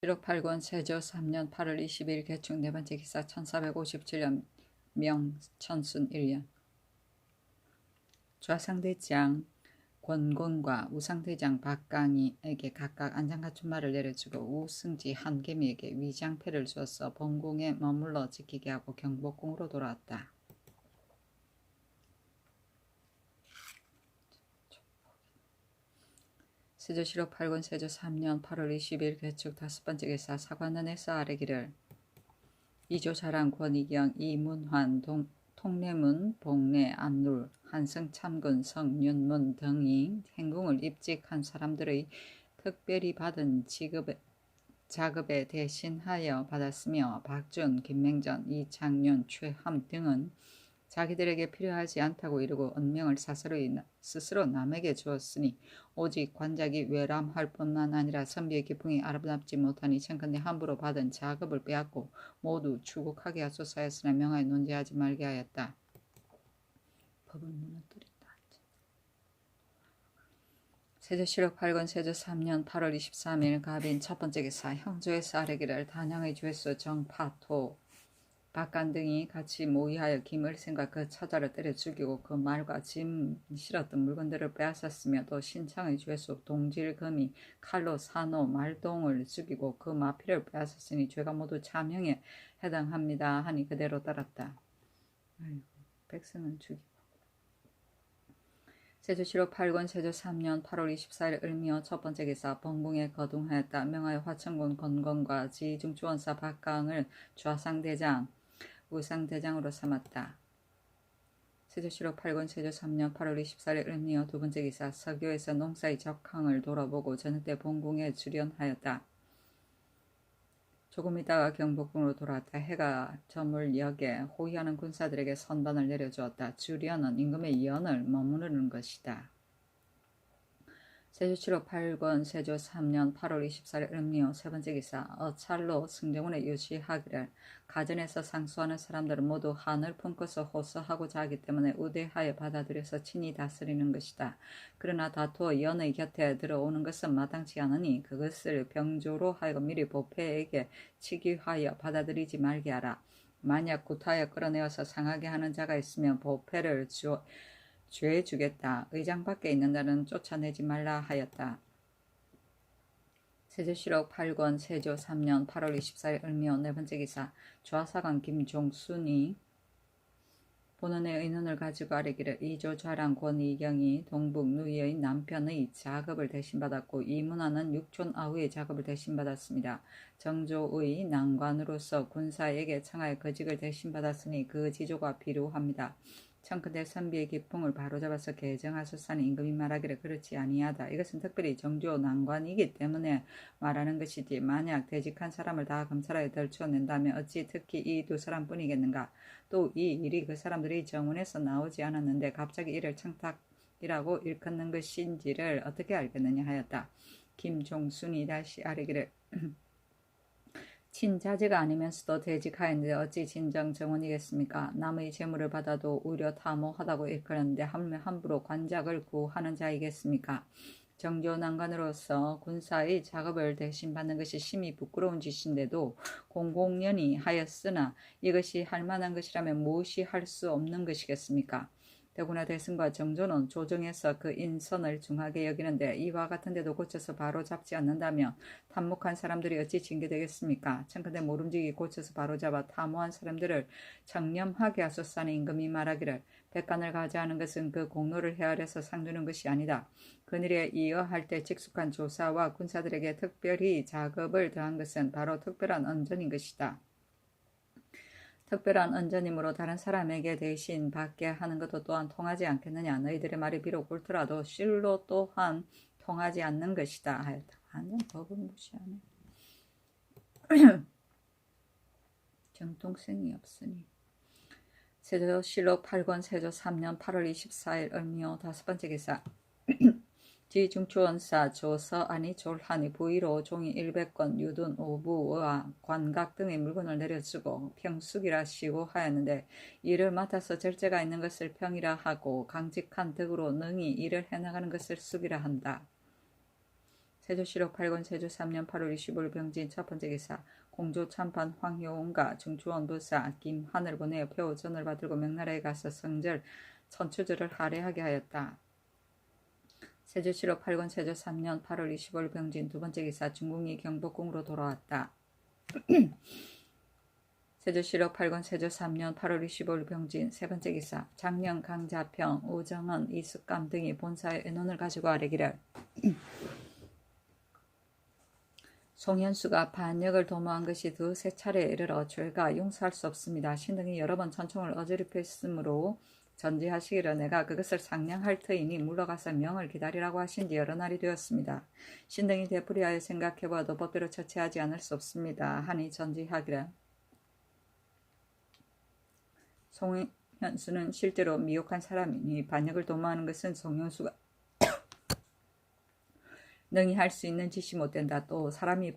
7억 8권 세조 3년 8월 20일 개축 네 번째 기사 1457년 명천순 1년 좌상대장 권곤과 우상대장 박강희에게 각각 안장맞춤말을 내려주고 우승지 한개미에게 위장패를 주어서 본궁에 머물러 지키게 하고 경복궁으로 돌아왔다. 세조 7억 8권 세조 3년 8월 20일 개축 다섯 번째 기사 사관원에서 아래기를 이조자랑 권희경 이문환 통례문 복례 안룰 한성 참군 성윤문 등이 행궁을 입직한 사람들의 특별히 받은 자급에 대신하여 받았으며 박준, 김맹전, 이창윤, 최함 등은 자기들에게 필요하지 않다고 이르고 은명을 스스로 남에게 주었으니 오직 관작이 외람할 뿐만 아니라 선비의 기풍이 아름답지 못하니 청컨대 함부로 받은 자급을 빼앗고 모두 추국하게 하소서 하였으나 명하여 논제하지 말게 하였다. 법은 무너뜨린다. 세조 7억 8권 세조 3년 8월 23일 갑인 첫 번째 기사 형조에서 아래기를 단양의 죄수 정파토 박간 등이 같이 모의하여 김을생과 그 처자를 때려 죽이고 그 말과 짐 실었던 물건들을 빼앗았으며 또 신창의 죄수 동질금이 칼로 산호 말동을 죽이고 그 마피를 빼앗았으니 죄가 모두 참형에 해당합니다 하니 그대로 따랐다. 아이고, 백성은 죽이고. 세조 7억 8권 세조 3년 8월 24일 을미어 첫 번째 기사 본궁에 거둥하였다. 명하여 화천군 건건과 지중주원사 박강을 좌상대장 우상대장으로 삼았다. 세조 7억 8권 세조 3년 8월 24일 을미어 두 번째 기사 서교에서 농사의 적항을 돌아보고 저녁 때 본궁에 주련하였다. 조금 있다가 경복궁으로 돌아왔다. 해가 저물 역에 호위하는 군사들에게 선반을 내려주었다. 주련은 임금의 연을 머무르는 것이다. 세조 7억 8권 세조 3년 8월 24일 을미어 세 번째 기사 어찰로 승정원에 유시하기를 가전에서 상수하는 사람들은 모두 한을 품고서 호소하고자 하기 때문에 우대하여 받아들여서 친히 다스리는 것이다. 그러나 다투어 연의 곁에 들어오는 것은 마땅치 않으니 그것을 병조로 하여금 미리 보패에게 치기하여 받아들이지 말게 하라. 만약 구타하여 끌어내어서 상하게 하는 자가 있으면 보패를 죄 주겠다. 의장 밖에 있는 자는 쫓아내지 말라 하였다. 세조 7억 8권 세조 3년 8월 24일 을미어 네 번째 기사 좌사관 김종순이 본원의 의논을 가지고 아뢰기를 이조좌랑 권희경이 동북 누이의 남편의 작업을 대신받았고 이문화는 육촌 아우의 작업을 대신받았습니다. 정조의 난관으로서 군사에게 청하여 거직을 대신받았으니 그 지조가 필요합니다. 청컨대 선비의 기풍을 바로잡아서 개정하소서하니 임금이 말하기를 그렇지 아니하다. 이것은 특별히 정조 난관이기 때문에 말하는 것이지 만약 대직한 사람을 다 검찰하에 덜쳐낸다면 어찌 특히 이 두 사람뿐이겠는가. 또 이 일이 그 사람들이 정원에서 나오지 않았는데 갑자기 이를 청탁이라고 일컫는 것인지를 어떻게 알겠느냐 하였다. 김종순이 다시 아뢰기를 친자제가 아니면서도 대직하였는데 어찌 진정 정원이겠습니까? 남의 재물을 받아도 오히려 탐호하다고 일컬었는데 함부로 관작을 구하는 자이겠습니까? 정조 난관으로서 군사의 작업을 대신받는 것이 심히 부끄러운 짓인데도 공공연히 하였으나 이것이 할 만한 것이라면 무엇이 할 수 없는 것이겠습니까? 더구나 대승과 정조는 조정에서 그 인선을 중하게 여기는데 이와 같은 데도 고쳐서 바로 잡지 않는다면 탐묵한 사람들이 어찌 징계되겠습니까? 청컨대 모름지기 고쳐서 바로 잡아 탐호한 사람들을 청렴하게 하소서하니 임금이 말하기를 백관을 가져하는 것은 그 공로를 헤아려서 상주는 것이 아니다. 그늘에 이어할 때 직숙한 조사와 군사들에게 특별히 작업을 더한 것은 바로 특별한 언전인 것이다. 특별한 언전이므로 다른 사람에게 대신 받게 하는 것도 또한 통하지 않겠느냐. 너희들의 말이 비록 옳더라도 실로 또한 통하지 않는 것이다 하였다. 완전 법은 무시하네. 정통성이 없으니. 세조 실록 8권 세조 3년 8월 24일 을미어 다섯 번째 기사 지중추원사 조서안이 졸하니 부의로 종이 100건 유둔 오부와 관각 등의 물건을 내려주고 평숙이라 시고 하였는데 일을 맡아서 절제가 있는 것을 평이라 하고 강직한 덕으로 능히 일을 해나가는 것을 숙이라 한다. 세조실록 8권 세조 3년 8월 25일 병진 첫 번째 기사. 공조 참판 황효원과 중추원 부사 김한을 보내어 표전을 받들고 명나라에 가서 성절 천추절을 할애하게 하였다. 세조실록 8권 세조 3년 8월 25일 병진 두 번째 기사. 중궁이 경복궁으로 돌아왔다. 세조실록 8권 세조 3년 8월 25일 병진 세 번째 기사. 장령, 강자평, 우정은, 이숙감 등이 본사의 의논을 가지고 아뢰기를 송현수가 반역을 도모한 것이 두세 차례에 이르러 죄가 용서할 수 없습니다. 신등이 여러 번 천총을 어지럽혔으므로 전지하시기를 내가 그것을 상냥할 터이니 물러가서 명을 기다리라고 하신 지 여러 날이 되었습니다. 신등이 되풀이하여 생각해봐도 법대로 처치하지 않을 수 없습니다. 하니 전지하기를 송현수는 실제로 미혹한 사람이니 반역을 도모하는 것은 송현수가 능히 할 수 있는 짓이 못된다. 또 사람이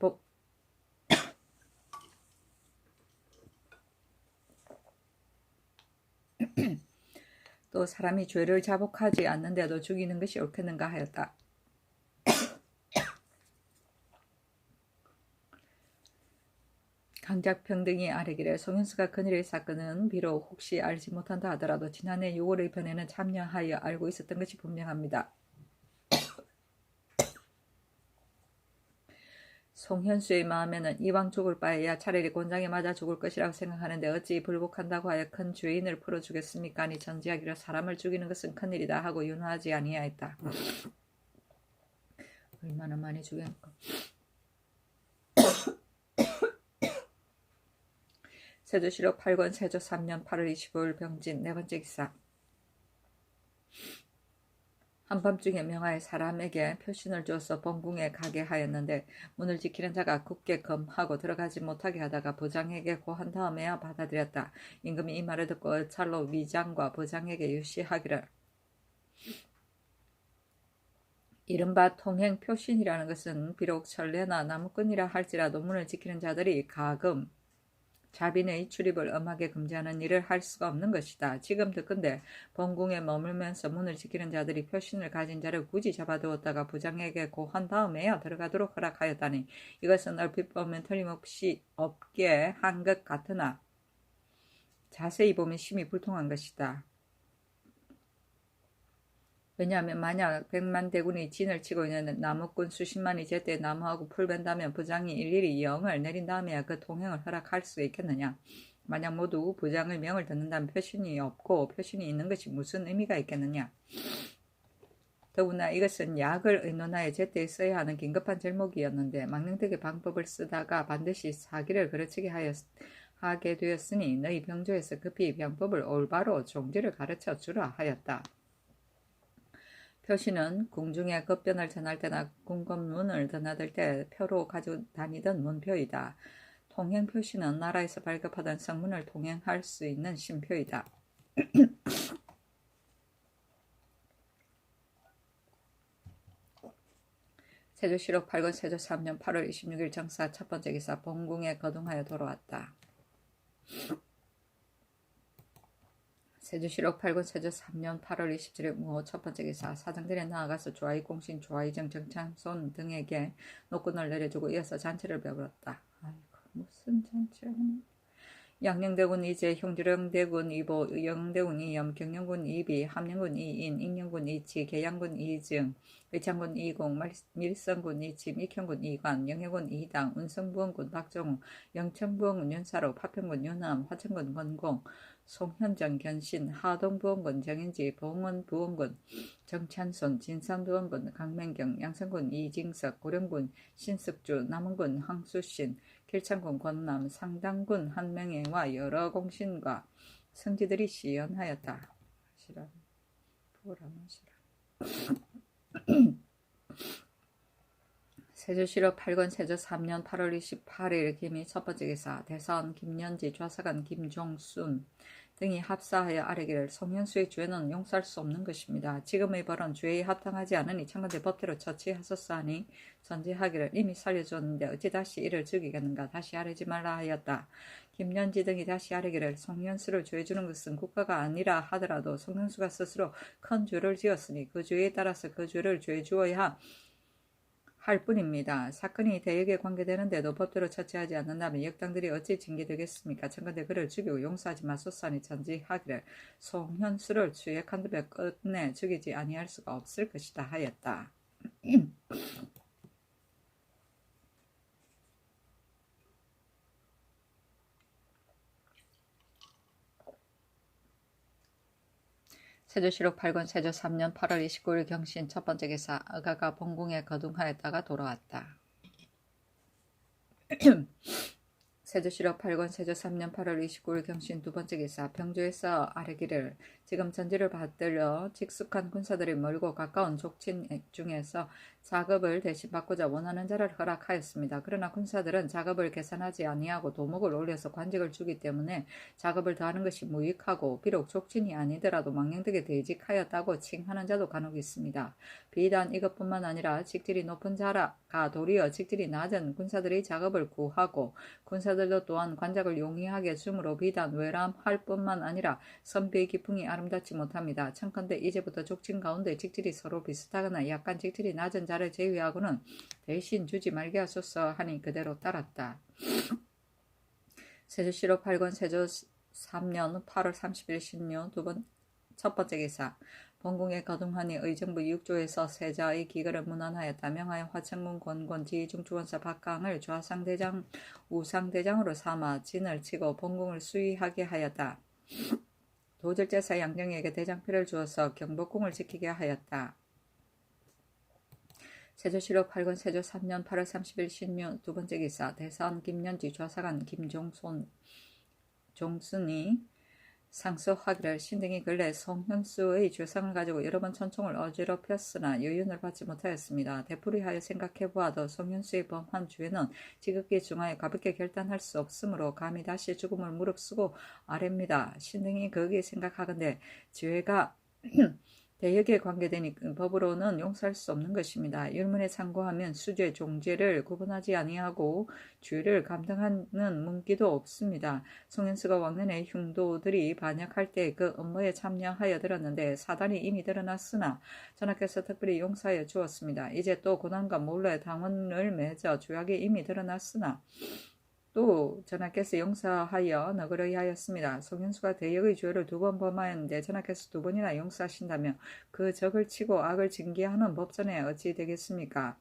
또 사람이 죄를 자복하지 않는데도 죽이는 것이 옳겠는가 하였다. 강작평 등이 아뢰기를 송현수가 그늘의 사건은 비록 혹시 알지 못한다 하더라도 지난해 6월의 변에는 참여하여 알고 있었던 것이 분명합니다. 송현수의 마음에는 이왕 죽을 바에야 차라리 곤장에 맞아 죽을 것이라고 생각하는데 어찌 불복한다고 하여 큰 죄인을 풀어주겠습니까? 아니 전지하기를 사람을 죽이는 것은 큰일이다 하고 윤화하지 아니하였다. 얼마나 많이 죽였을까. 세조실록 8권 세조 3년 8월 25일 병진 네 번째 기사. 한밤중에 명하여 사람에게 표신을 주어서 본궁에 가게 하였는데 문을 지키는 자가 굳게 검하고 들어가지 못하게 하다가 부장에게 고한 다음에야 받아들였다. 임금이 이 말을 듣고 찰로 위장과 부장에게 유시하기를 이른바 통행 표신이라는 것은 비록 천례나 나무꾼이라 할지라도 문을 지키는 자들이 가금 자빈의 출입을 엄하게 금지하는 일을 할 수가 없는 것이다. 지금 듣건대 본궁에 머물면서 문을 지키는 자들이 표신을 가진 자를 굳이 잡아두었다가 부장에게 고한 다음에야 들어가도록 허락하였다니 이것은 얼핏 보면 틀림없이 없게 한 것 같으나 자세히 보면 심히 불통한 것이다. 왜냐하면 만약 100만 대군이 진을 치고 있는 나무꾼 수십만이 제때 나무하고 풀 벤다면 부장이 일일이 영을 내린 다음에야 그 통행을 허락할 수 있겠느냐. 만약 모두 부장의 명을 듣는다면 표신이 없고 표신이 있는 것이 무슨 의미가 있겠느냐. 더구나 이것은 약을 의논하여 제때 써야 하는 긴급한 절목이었는데 망령되게 방법을 쓰다가 반드시 사기를 그르치게 하게 되었으니 너희 병조에서 급히 병법을 올바로 종지를 가르쳐 주라 하였다. 표시는 궁중에 급변을 전할 때나 궁검문을 드나들 때 표로 가지고 다니던 문표이다. 통행 표시는 나라에서 발급하던 성문을 통행할 수 있는 신표이다. 세조실록 8권 세조 3년 8월 26일 정사 첫 번째 기사. 본궁에 거둥하여 돌아왔다. 세조실록 8권 세조 3년 8월 27일 무호 첫 번째 기사. 사장들에 나아가서 조아이 공신, 조아이정, 정창손 등에게 노끈을 내려주고 이어서 잔치를 베풀었다. 아이고 무슨 잔치야. 양녕대군 이제, 형주령대군 이보, 영대군 이염, 경영군 이비, 함영군 이인, 익영군 이치, 계양군 이증, 의창군 이공, 밀성군 이침, 익형군 이관, 영해군 이당, 운성부원군 박정우, 영천부원군 윤사로, 파평군 윤함, 화천군 권공, 송현정 견신, 하동부원군 정인지, 봉원부원군 정찬손, 진산부원군 강맹경, 양성군 이징석, 고령군 신석주, 남원군 황수신, 길창군 권남, 상당군 한명회와 여러 공신과 성지들이 시연하였다. 세조실록 8권 세조 3년 8월 28일 김이 첫 번째 기사. 대사원 김연지, 좌사관 김종순 등이 합사하여 아뢰기를 송현수의 죄는 용서할 수 없는 것입니다. 지금의 벌은 죄에 합당하지 않으니 청건대 법대로 처치하소서하니 전제하기를 이미 살려줬는데 어찌 다시 이를 죽이겠는가. 다시 아뢰지 말라 하였다. 김연지 등이 다시 아뢰기를 송현수를 죄 주는 것은 국가가 아니라 하더라도 송현수가 스스로 큰 죄를 지었으니 그 죄에 따라서 그 죄를 죄 주어야 할 뿐입니다. 사건이 대역에 관계되는데도 법대로 처치하지 않는다면 역당들이 어찌 징계되겠습니까? 청컨대 그를 죽이고 용서하지 마소서니 전지하기를 송현수를 추액한 다음에 끝내 죽이지 아니할 수가 없을 것이다 하였다. 세조실록 8권 세조 3년 8월 29일 경신 첫 번째 기사 의가가 본궁에 거둥하였다가 돌아왔다. 세조실록 8권 세조 3년 8월 29일 경신 두 번째 기사 병조에서 아뢰기를 지금 전지를 받들려 직숙한 군사들이 멀고 가까운 족친 중에서 작업을 대신 받고자 원하는 자를 허락하였습니다. 그러나 군사들은 작업을 계산하지 아니하고 도목을 올려서 관직을 주기 때문에 작업을 더하는 것이 무익하고 비록 족친이 아니더라도 망령되게 대직하였다고 칭하는 자도 간혹 있습니다. 비단 이것뿐만 아니라 직질이 높은 자라가 도리어 직질이 낮은 군사들의 작업을 구하고 군사들도 또한 관작을 용이하게 주므로 비단 외람할 뿐만 아니라 선비의 기풍이 아름답지 못합니다. 청컨대 이제부터 족친 가운데 직질이 서로 비슷하거나 약간 직질이 낮은 자를 제외하고는 대신 주지 말게 하소서 하니 그대로 따랐다. 세조실록 8권 세조 3년 8월 30일 신묘 첫 번째 기사 본궁에 거둥하니 의정부 6조에서 세자의 기글을 문안하였다. 명하여 화천군 권곤 지중주원사 박강을 좌상대장 우상대장으로 삼아 진을 치고 본궁을 수위하게 하였다. 도절제사 양정에게 대장필을 주어서 경복궁을 지키게 하였다. 세조실록 8권 세조 3년 8월 30일 신묘 두 번째 기사 대사원 김연지 좌사관 종순이 상소하기를 신등이 근래 송현수의 죄상을 가지고 여러 번 천총을 어지럽혔으나 유윤을 받지 못하였습니다. 되풀이하여 생각해보아도 송현수의 범한 죄는 지극히 중하여 가볍게 결단할 수 없으므로 감히 다시 죽음을 무릅쓰고 아뢰입니다. 신등이 거기에 생각하건대 죄가 대역에 관계되니 법으로는 용서할 수 없는 것입니다. 율문에 참고하면 수죄, 종죄를 구분하지 아니하고 죄를 감당하는 문기도 없습니다. 송현수가 왕년에 흉도들이 반역할 때 그 업무에 참여하여 들었는데 사단이 이미 드러났으나 전하께서 특별히 용서하여 주었습니다. 이제 또 고난과 몰래 당원을 맺어 죄악이 이미 드러났으나 또 전하께서 용서하여 너그러이 하였습니다. 송현수가 대역의 죄를 2번 범하였는데 전하께서 2번이나 용서하신다며 그 적을 치고 악을 징계하는 법전에 어찌 되겠습니까?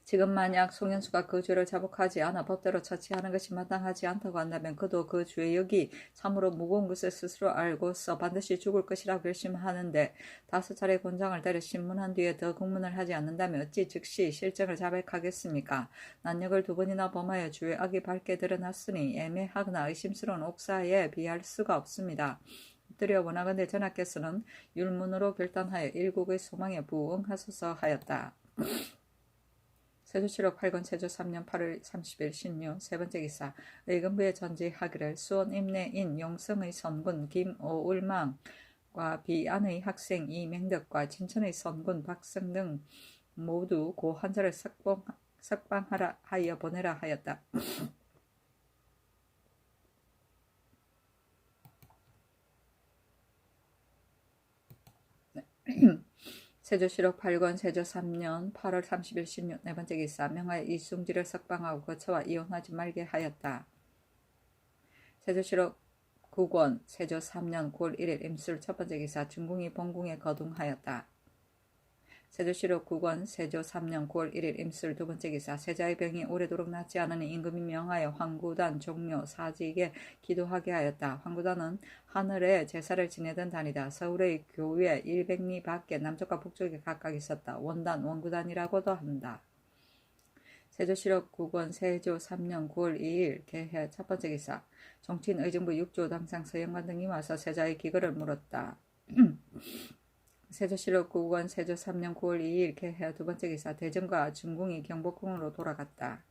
지금 만약 송현수가 그 죄를 자복하지 않아 법대로 처치하는 것이 마땅하지 않다고 한다면 그도 그 죄역이 참으로 무거운 것을 스스로 알고서 반드시 죽을 것이라 결심하는데 5차례 곤장을 때려 신문한 뒤에 더 국문을 하지 않는다면 어찌 즉시 실정을 자백하겠습니까? 난역을 2번이나 범하여 죄악이 밝게 드러났으니 애매하거나 의심스러운 옥사에 비할 수가 없습니다. 엎드려 원하건대 전하께서는 율문으로 결단하여 일국의 소망에 부응하소서 하였다. 세조실록 8권 세조 3년 8월 30일 신묘 세 번째 기사 의금부에 전지하기를 수원 임내인 용성의 선군 김오울망과 비안의 학생 이맹덕과 진천의 선군 박성 등 모두 고 한자를 석방하라 하여 보내라 하였다. 세조실록 8권 세조 3년 8월 30일 신묘 네 번째 기사 명하여 이승지를 석방하고 거처와 이혼하지 말게 하였다. 세조실록 9권 세조 3년 9월 1일 임술 첫 번째 기사 중궁이 본궁에 거둥하였다. 세조실록 9권 세조 3년 9월 1일 임술 두 번째 기사 세자의 병이 오래도록 낫지 않으니 임금이 명하여 황구단 종묘 사직에 기도하게 하였다. 황구단은 하늘에 제사를 지내던 단이다. 서울의 교외 100리 밖에 남쪽과 북쪽에 각각 있었다. 원단 원구단이라고도 한다. 세조실록 9권 세조 3년 9월 2일 개해 첫 번째 기사 정치인 의정부 6조 당상 서영관 등이 와서 세자의 기거를 물었다. 세조실록 9권 세조 3년 9월 2일 개해 두 번째 기사 대전과 중궁이 경복궁으로 돌아갔다.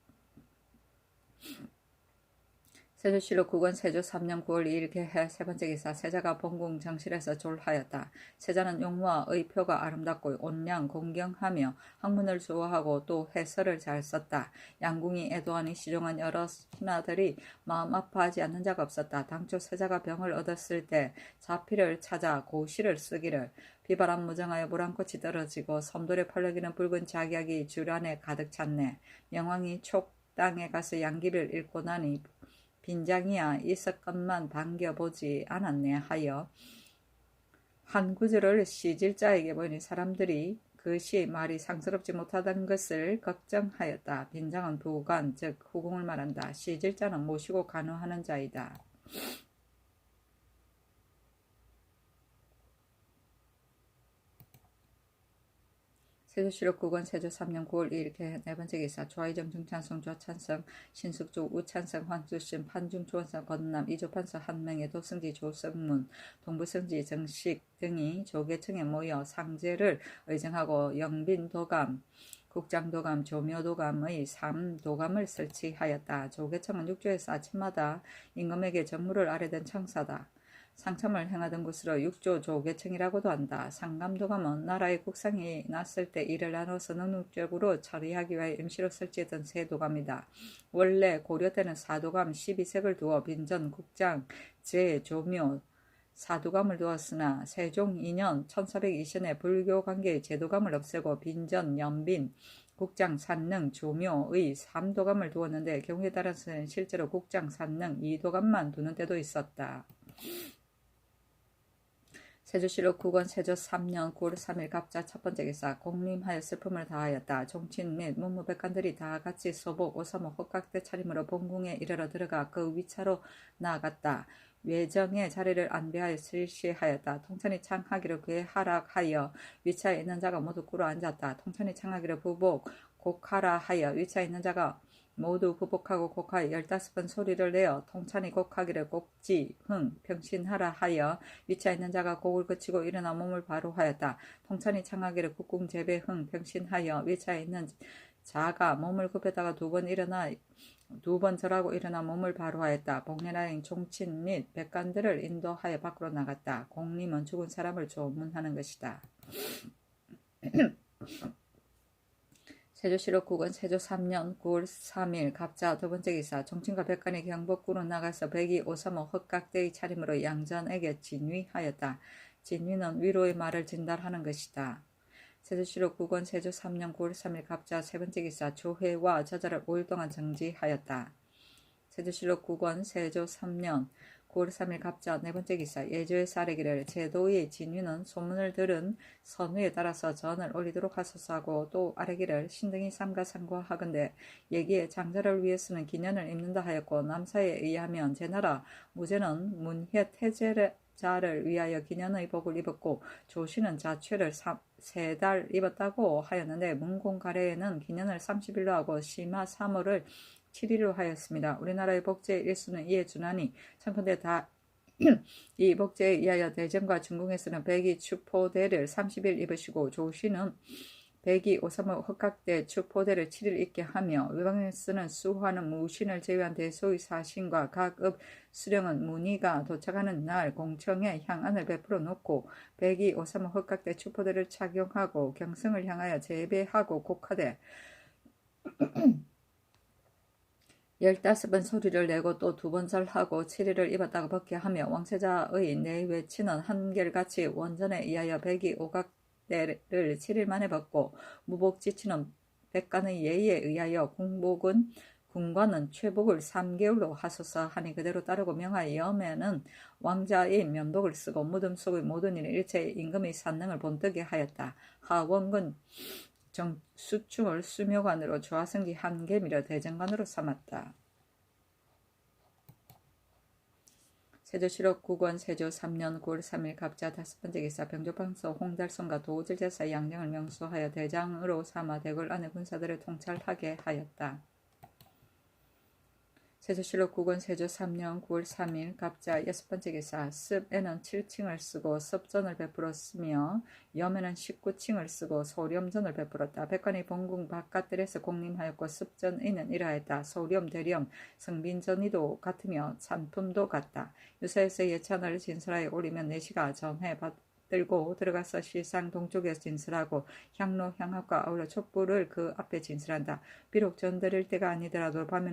세조실록 9권 세조 3년 9월 2일 개해 세 번째 기사. 세자가 본궁 정실에서 졸하였다. 세자는 용모와 의표가 아름답고 온량 공경하며 학문을 좋아하고 또 해설을 잘 썼다. 양궁이 애도하니 시종한 여러 신하들이 마음 아파하지 않는 자가 없었다. 당초 세자가 병을 얻었을 때 자피를 찾아 고시를 쓰기를 비바람 무정하여 물한꽃이 떨어지고 섬돌에 펄럭이는 붉은 작약이 주란에 가득 찼네. 명왕이 촉 땅에 가서 양기를 읽고 나니 빈장이야 있었건만 반겨보지 않았네 하여 한 구절을 시질자에게 보이니 사람들이 그 시 말이 상스럽지 못하던 것을 걱정하였다. 빈장은 부관 즉 후궁을 말한다. 시질자는 모시고 간호하는 자이다. 세조실록 9권 세조 3년 9월 2일 개해 네 번째 기사. 조아이정 정찬성 조찬성 신숙조 우찬성 황수신 판중 조원성 권남 이조판서 한명의 도승지 조성문 동부성지 정식 등이 조계청에 모여 상제를 의정하고 영빈도감 국장도감 조묘도감의 3도감을 설치하였다. 조계청은 육조에서 아침마다 임금에게 정무를 아뢰던 청사다. 상참을 행하던 곳으로 육조 조계청이라고도 한다. 상감도감은 나라의 국상이 났을 때 이를 나눠서 능력적으로 처리하기 위해 임시로 설치했던 세 도감이다. 원래 고려 때는 사도감 12색을 두어 빈전, 국장, 제, 조묘, 사도감을 두었으나 세종 2년 1420년에 불교 관계의 제도감을 없애고 빈전, 연빈, 국장, 산능, 조묘의 3도감을 두었는데 경우에 따라서는 실제로 국장, 산능, 2도감만 두는 때도 있었다. 세조실록 9권 세조 3년 9월 3일 갑자 첫 번째 기사. 공림하여 슬픔을 다하였다. 종친 및 문무백관들이 다 같이 소복 오사목 헛각대 차림으로 본궁에 이르러 들어가 그 위차로 나아갔다. 외정의 자리를 안배하여 실시하였다. 통천이 창하기를 그에 하락하여 위차에 있는 자가 모두 꿇어 앉았다. 통천이 창하기를 부복 곡하라 하여 위차에 있는 자가 모두 부복하고 곡하여 15번 소리를 내어 통찬이 곡하기를 곡지, 흥, 병신하라 하여 위치에 있는 자가 곡을 그치고 일어나 몸을 바로 하였다. 통찬이 창하기를 국궁제배, 흥, 병신하여 위치에 있는 자가 몸을 굽혔다가 2번 일어나 2번 절하고 일어나 몸을 바로 하였다. 복례라인 종친 및 백관들을 인도하여 밖으로 나갔다. 공림은 죽은 사람을 조문하는 것이다. 세조실록 9권 세조 3년 9월 3일 갑자 두 번째 기사. 종친과 백관이 경복궁으로 나가서 백이 오사목 헛각대의 차림으로 양전에게 진위하였다. 진위는 위로의 말을 진달하는 것이다. 세조실록 9권 세조 3년 9월 3일 갑자 세 번째 기사. 조회와 저자를 5일 동안 정지하였다. 세조실록 9권 세조 3년 9월 3일 갑자 네 번째 기사. 예조에서 아뢰기를 제도의 진위는 소문을 들은 선우에 따라서 전을 올리도록 하소서 하고 또 아뢰기를 신등이 삼가 상고하건대 예기에 장자를 위해서는 기년을 입는다 하였고 남사에 의하면 제나라 무제는 문혜 태제자를 위하여 기년의 복을 입었고 조씨는 자취를 3달 입었다고 하였는데 문공가래에는 기년을 30일로 하고 심하 3월을 7일로 하였습니다. 우리나라의 복제의 일수는 이에 준하니 청컨대 다 이 복제에 의하여 대전과 중궁에서는 백이 추포대를 30일 입으시고 조씨는 백이 오사목 헛각대 추포대를 7일 입게 하며 외방에서는 수화는 무신을 제외한 대소의 사신과 각읍 수령은 문의가 도착하는 날 공청에 향안을 베풀어 놓고 백이 오사목 헛각대 추포대를 착용하고 경성을 향하여 제배하고 곡하되 15번 소리를 내고 또 2번 절하고 7일을 입었다가 벗게 하며 왕세자의 내외치는 한결같이 원전에 의하여 백이 오각대를 7일 만에 벗고 무복지치는 백관의 예의에 의하여 군관은 최복을 3개월로 하소서 하니 그대로 따르고 명하여면은 왕자의 면복을 쓰고 무덤 속의 모든 일에 일체 임금의 산능을 본뜨게 하였다. 하원군 수충을 수묘관으로 조하성기 한계미려 대정관으로 삼았다. 세조실록 9권 세조 3년 9월 3일 갑자 다섯 번째 기사. 병조판서 홍달성과 도질제사 양령을 명수하여 대장으로 삼아 대궐 안의 군사들을 통찰하게 하였다. 세조실록 9권 세조 3년 9월 3일 갑자 여섯 번째 기사. 습에는 7칭을 쓰고 섭전을 베풀었으며 염에는 19칭을 쓰고 소렴전을 베풀었다. 백관이 본궁 바깥들에서 공림하였고 습전의는 이러하였다. 소렴 대령 성빈전이도 같으며 산품도 같다. 유사에서 예찬을 진설하에 올리면 내시가 전해 들고 들어가서 실상 동쪽에서 진술하고 향로 향합과 아울러 촛불을 그 앞에 진술한다. 비록 전드릴 때가 아니더라도 밤이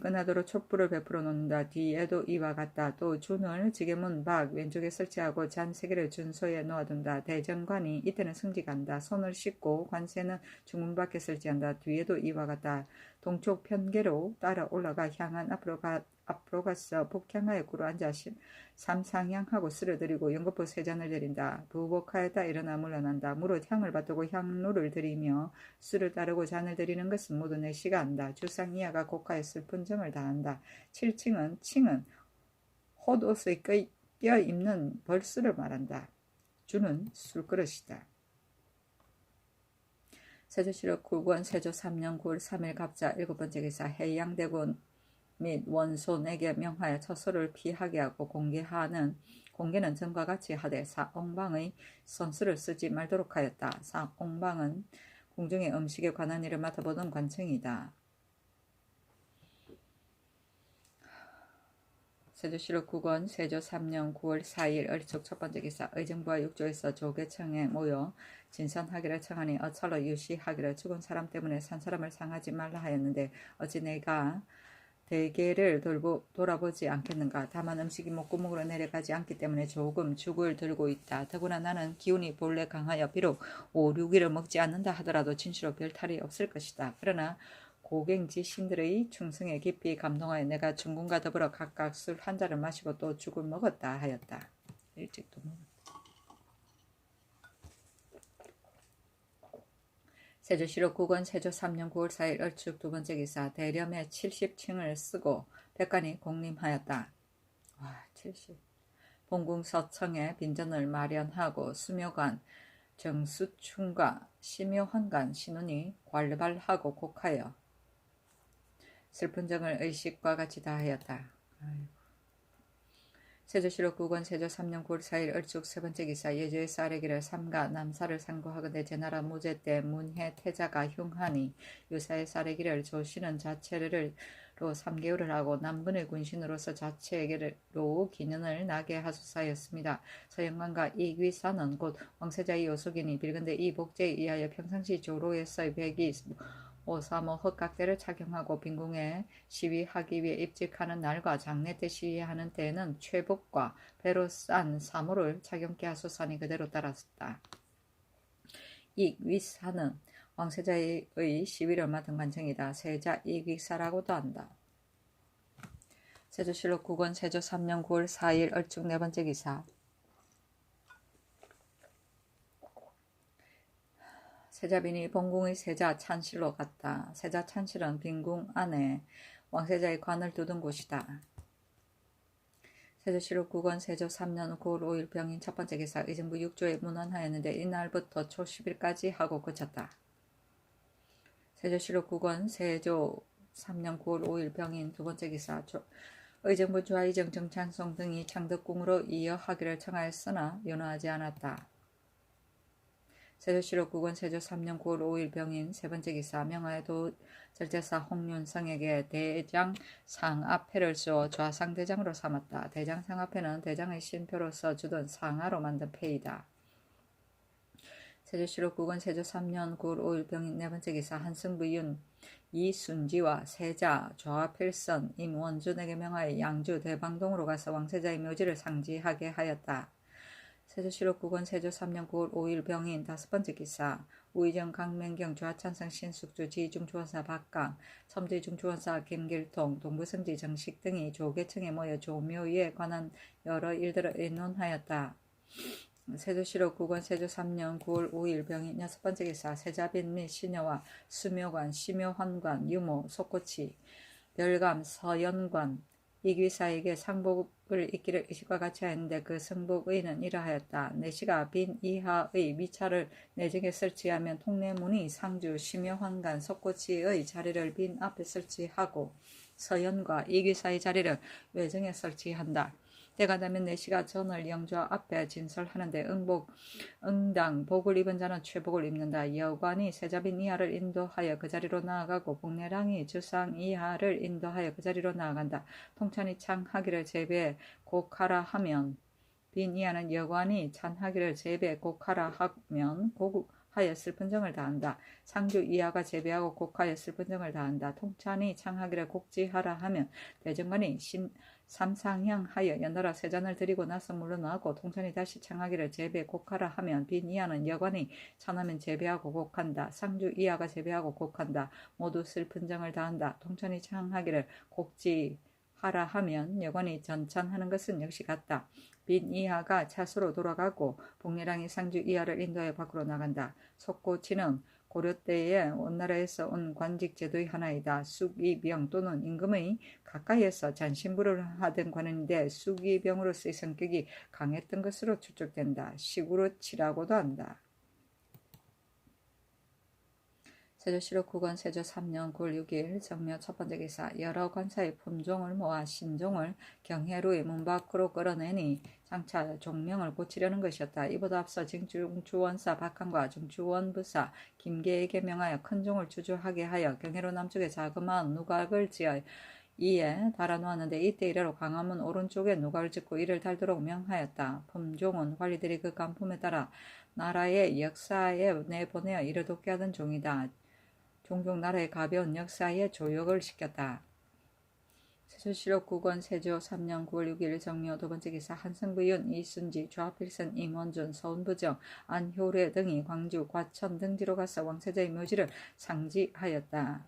끝나도록 촛불을 베풀어 놓는다. 뒤에도 이와 같다. 또 준을 지게문 밖 왼쪽에 설치하고 잔 세 개를 준소에 놓아둔다. 대정관이 이때는 승지간다. 손을 씻고 관세는 중문 밖에 설치한다. 뒤에도 이와 같다. 동쪽 편계로 따라 올라가 향한 앞으로 가서 북향하에 꿇어 앉아 삼상향하고 술을 드리고 연거푸 세 잔을 드린다. 부복하였다 일어나 물러난다. 무릇 향을 받들고 향로를 드리며 술을 따르고 잔을 드리는 것은 모두 내시가 한다. 주상 이하가 곡하에 슬픈 정을 다한다. 칭은 헛옷의 껴입는 벌수를 말한다. 주는 술그릇이다. 세조실록 9권 세조 3년 9월 3일 갑자 일곱 번째 기사. 해양대군 및 원손에게 명하여 처소를 피하게 하고 공개는 전과 같이 하되 사옹방의 선수를 쓰지 말도록 하였다. 사옹방은 궁중의 음식에 관한 일을 맡아보던 관청이다. 세조실록 9권 세조 3년 9월 4일 얼척 첫 번째 기사. 의정부와 육조에서 조계청에 모여 진선하기를 청하니 어찰로 유시하기를 죽은 사람 때문에 산 사람을 상하지 말라 하였는데 어찌 내가 대개를 돌아보지 않겠는가. 다만 음식이 목구멍으로 내려가지 않기 때문에 조금 죽을 들고 있다. 더구나 나는 기운이 본래 강하여 비록 5, 6일을 먹지 않는다 하더라도 진실로 별 탈이 없을 것이다. 그러나 고갱지 신들의 충성에 깊이 감동하여 내가 중군과 더불어 각각 술 한 잔을 마시고 또 죽을 먹었다 하였다. 일찍도 먹었다. 세조실록 9권 세조 3년 9월 4일 얼축 두 번째 기사. 대렴에 70층을 쓰고 백관이 공림하였다. 70. 본궁 서청에 빈전을 마련하고 수묘관 정수충과 심요헌관 신운이 관발하고 곡하여 슬픈 정을 의식과 같이 다하였다. 세조실록 9권 세조 3년 9월 4일 얼축 세 번째 기사. 예조의 쌀에기를 삼가 남사를 상고하건대 제나라 무제 때 문해 태자가 흉하니 유사의 쌀에기를 조시는 자체를 로 3개월을 하고 남근의 군신으로서 자체에게로 기년을 나게 하소사였습니다. 서영관과 이귀사는 곧 왕세자의 요속이니 빌근데 이 복제에 의하여 평상시 조로에서의 백이 오사모 헛각대를 착용하고 빈궁에 시위하기 위해 입직하는 날과 장례 때 시위하는 때에는 최복과 배로 싼 사모를 착용케 하소사니 그대로 따랐다. 이귀사는 왕세자의 시위를 맡은 관청이다. 세자 이귀사라고도 한다. 세조실록 9권 세조 3년 9월 4일 얼축 네 번째 기사. 세자빈이 본궁의 세자 찬실로 갔다. 세자 찬실은 빈궁 안에 왕세자의 관을 두던 곳이다. 세조실록 9권 세조 3년 9월 5일 병인 첫 번째 기사. 의정부 6조에 문안하였는데 이날부터 초 10일까지 하고 그쳤다. 세조실록 9권 세조 3년 9월 5일 병인 두 번째 기사. 의정부 좌의정 정찬송 등이 창덕궁으로 이어하기를 청하였으나 연호하지 않았다. 세조실록 9권 세조 3년 9월 5일 병인 세 번째 기사. 명하의 절제사 홍윤성에게 대장 상아패를 주어 좌상대장으로 삼았다. 대장 상아패는 대장의 신표로서 주던 상아로 만든 패이다. 세조실록 9권 세조 3년 9월 5일 병인 네 번째 기사. 한승부윤 이순지와 세자 좌필선 임원준에게 명하여 양주 대방동으로 가서 왕세자의 묘지를 상지하게 하였다. 세조실록 9권 세조 3년 9월 5일 병인 다섯 번째 기사. 우의정 강명경 좌찬성 신숙주 지중주원사 박강 첨지중주원사 김길통 동부성지 정식 등이 조계청에 모여 조묘에 관한 여러 일들을 의논하였다. 세조실록 9권 세조 3년 9월 5일 병인 여섯 번째 기사. 세자빈 및 시녀와 수묘관 심요헌관 유모 속고치 별감 서연관 이귀사에게 상복을 승복을 잇기를 의식과 같이 하였는데 그 승복의는 이러하였다. 내시가 빈 이하의 미차를 내정에 설치하면 통례문이 상주 심여환관 석고치의 자리를 빈 앞에 설치하고 서연과 이기사의 자리를 외정에 설치한다. 때가 되면 내시가 전을 영좌 앞에 진설하는데 응당 복을 입은 자는 최복을 입는다. 여관이 세자빈 이하를 인도하여 그 자리로 나아가고 복례랑이 주상 이하를 인도하여 그 자리로 나아간다. 통찬이 창하기를 제비에 곡하라 하면 빈 이하는 여관이 찬하기를 제비에 곡하라 하면 곡하여 슬픈 정을 다한다. 상주 이하가 제비하고 곡하여 슬픈 정을 다한다. 통찬이 창하기를 곡지하라 하면 대정관이 삼상향하여 연달아 세 잔을 드리고 나서 물러나고 통찬이 다시 창하기를 제비에 곡하라 하면 빈 이하는 여관이 찬하면 제비하고 곡한다. 상주 이하가 제비하고 곡한다. 모두 슬픈 정을 다한다. 통찬이 창하기를 곡지하라 하면 여관이 전찬하는 것은 역시 같다. 빈 이하가 차수로 돌아가고 복례랑이 상주 이하를 인도하여 밖으로 나간다. 속고치는 고려 때의 원나라에서 온 관직 제도의 하나이다. 숙이병 또는 임금의 가까이에서 잔심부를 하던 관원인데 숙이병으로서의 성격이 강했던 것으로 추측된다. 시구르치라고도 한다. 세조실록 9권 세조 3년 9월 6일 정묘 첫 번째 기사. 여러 관사의 품종을 모아 신종을 경해루의 문 밖으로 끌어내니 장차 종명을 고치려는 것이었다. 이보다 앞서 정주원사 박한과 정주원부사 김계에게 명하여 큰 종을 주주하게 하여 경해루 남쪽에 자그마한 누각을 지어 이에 달아놓았는데 이때 이래로 광화문 오른쪽에 누각을 짓고 이를 달도록 명하였다. 품종은 관리들이 그 간품에 따라 나라의 역사에 내보내어 이를 돕게 하던 종이다. 종종 나라의 가벼운 역사에 조역을 시켰다. 세조실록 9권 세조 3년 9월 6일 정묘 두 번째 기사. 한승부윤, 이순지, 좌필선, 임원준, 서운부정, 안효례 등이 광주, 과천 등지로 가서 왕세자의 묘지를 상지하였다.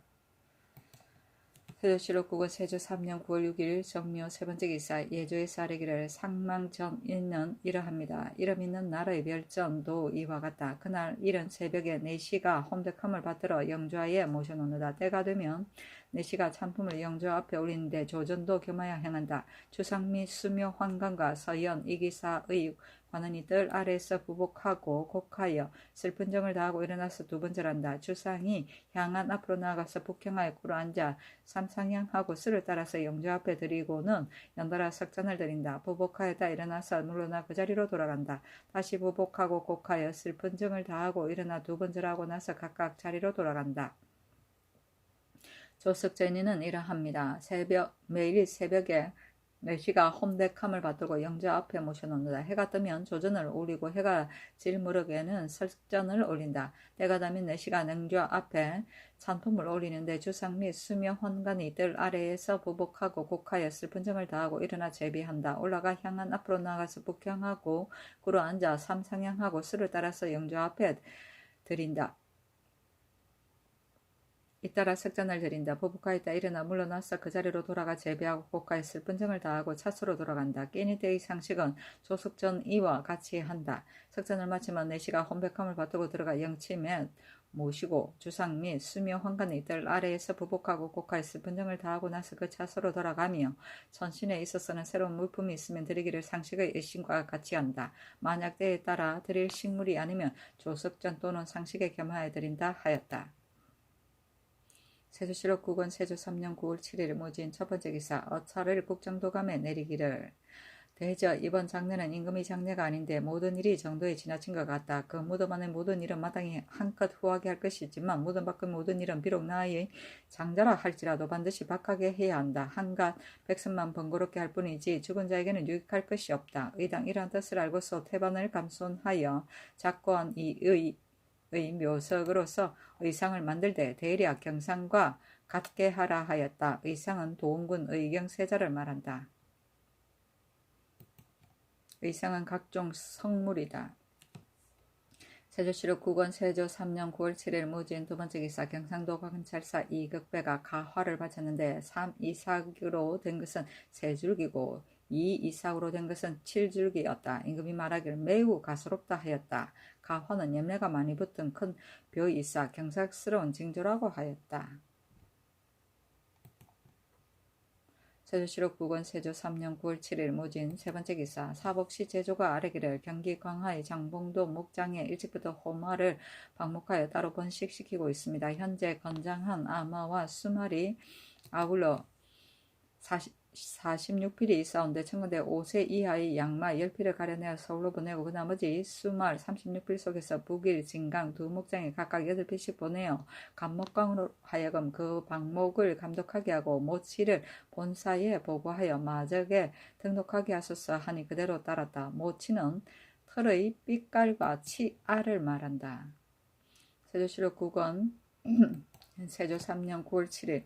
세조실록 9권 세조 3년 9월 6일 정묘 세 번째 기사. 예조에서 아래기를 상망전 있는 이러합니다. 이름 있는 나라의 별전도 이와 같다. 그날 이른 새벽에 내시가 혼백함을 받들어 영좌에 모셔놓는다. 때가 되면 내시가 찬품을 영좌 앞에 올리는데 조전도 겸하여 행한다. 주상 및 수묘 환관과 서연 이기사의 관원이 뜰 아래에서 부복하고 곡하여 슬픈 정을 다하고 일어나서 두 번 절한다. 주상이 향한 앞으로 나아가서 북향하여 꿇어앉아 삼상향하고 수를 따라서 영좌 앞에 드리고는 연달아 석잔을 드린다. 부복하였다 일어나서 물러나 그 자리로 돌아간다. 다시 부복하고 곡하여 슬픈 정을 다하고 일어나 두 번 절하고 나서 각각 자리로 돌아간다. 조석전이는 이러합니다. 매일 새벽에 내시가 혼백함을 받들고 영좌 앞에 모셔놓는다. 해가 뜨면 조전을 올리고 해가 질 무렵에는 설전을 올린다. 때가 되면 내시가 영좌 앞에 찬품을 올리는데 주상 및 수묘 환관이 뜰 아래에서 부복하고 곡하여 슬픈 정을 다하고 일어나 제비한다. 올라가 향한 앞으로 나가서 북향하고 꿇어앉아 삼상향하고 수를 따라서 영좌 앞에 드린다. 잇따라 석잔을 드린다. 부복하였다 일어나 물러나서 그 자리로 돌아가 제비하고 곡하여 슬픈 정을 다하고 차수로 돌아간다. 끼니 때의 상식은 조석전 이와 같이 한다. 석잔을 마치면 내시가 혼백함을 받들고 들어가 영치에 모시고 주상 및 수묘 환관의 이들 아래에서 부복하고 곡하여 슬픈 정을 다하고 나서 그 차수로 돌아가며 천신에 있어서는 새로운 물품이 있으면 드리기를 상식의 일신과 같이 한다. 만약 때에 따라 드릴 식물이 아니면 조석전 또는 상식에 겸하여 드린다 하였다. 세조실록 9권 세조 3년 9월 7일 모진 첫 번째 기사. 어차를 국정도감에 내리기를. 대저 이번 장례는 임금의 장례가 아닌데 모든 일이 정도에 지나친 것 같다. 그 무덤 안의 모든 일은 마땅히 한껏 후하게 할 것이지만 무덤 밖의 모든 일은 비록 나의 장자라 할지라도 반드시 박하게 해야 한다. 한갓 백성만 번거롭게 할 뿐이지 죽은 자에게는 유익할 것이 없다. 의당 이러한 뜻을 알고서 태반을 감손하여 작권이의 묘석으로서 의상을 만들되 대략 경상과 같게 하라 하였다. 의상은 도원군 의경세자를 말한다. 의상은 각종 성물이다. 세조실록 9권 세조 3년 9월 7일 무진 두 번째 기사. 경상도 관찰사 이극배가 가화를 바쳤는데 3이삭으로 된 것은 3줄기고 2이삭으로 된 것은 7줄기였다. 임금이 말하기를 매우 가소롭다 하였다. 가화는 염례가 많이 붙은 큰 벼이사 경삭스러운 징조라고 하였다. 세조실록 9권 세조 3년 9월 7일 모진 세 번째 기사. 사복시 제조가 아래기를 경기 광화의 장봉도 목장에 일찍부터 호마를 방목하여 따로 번식시키고 있습니다. 현재 건장한 아마와 수말이 아울러 46필이 있사온데 청군대 5세 이하의 양마 10필을 가려내어 서울로 보내고 그 나머지 수말 36필 속에서 북일, 진강 두 목장에 각각 8필씩 보내어 감목강으로 하여금 그 방목을 감독하게 하고 모치를 본사에 보고하여 마적에 등록하게 하소서 하니 그대로 따랐다. 모치는 털의 삐깔과 치알을 말한다. 세조실록 9권 세조 3년 9월 7일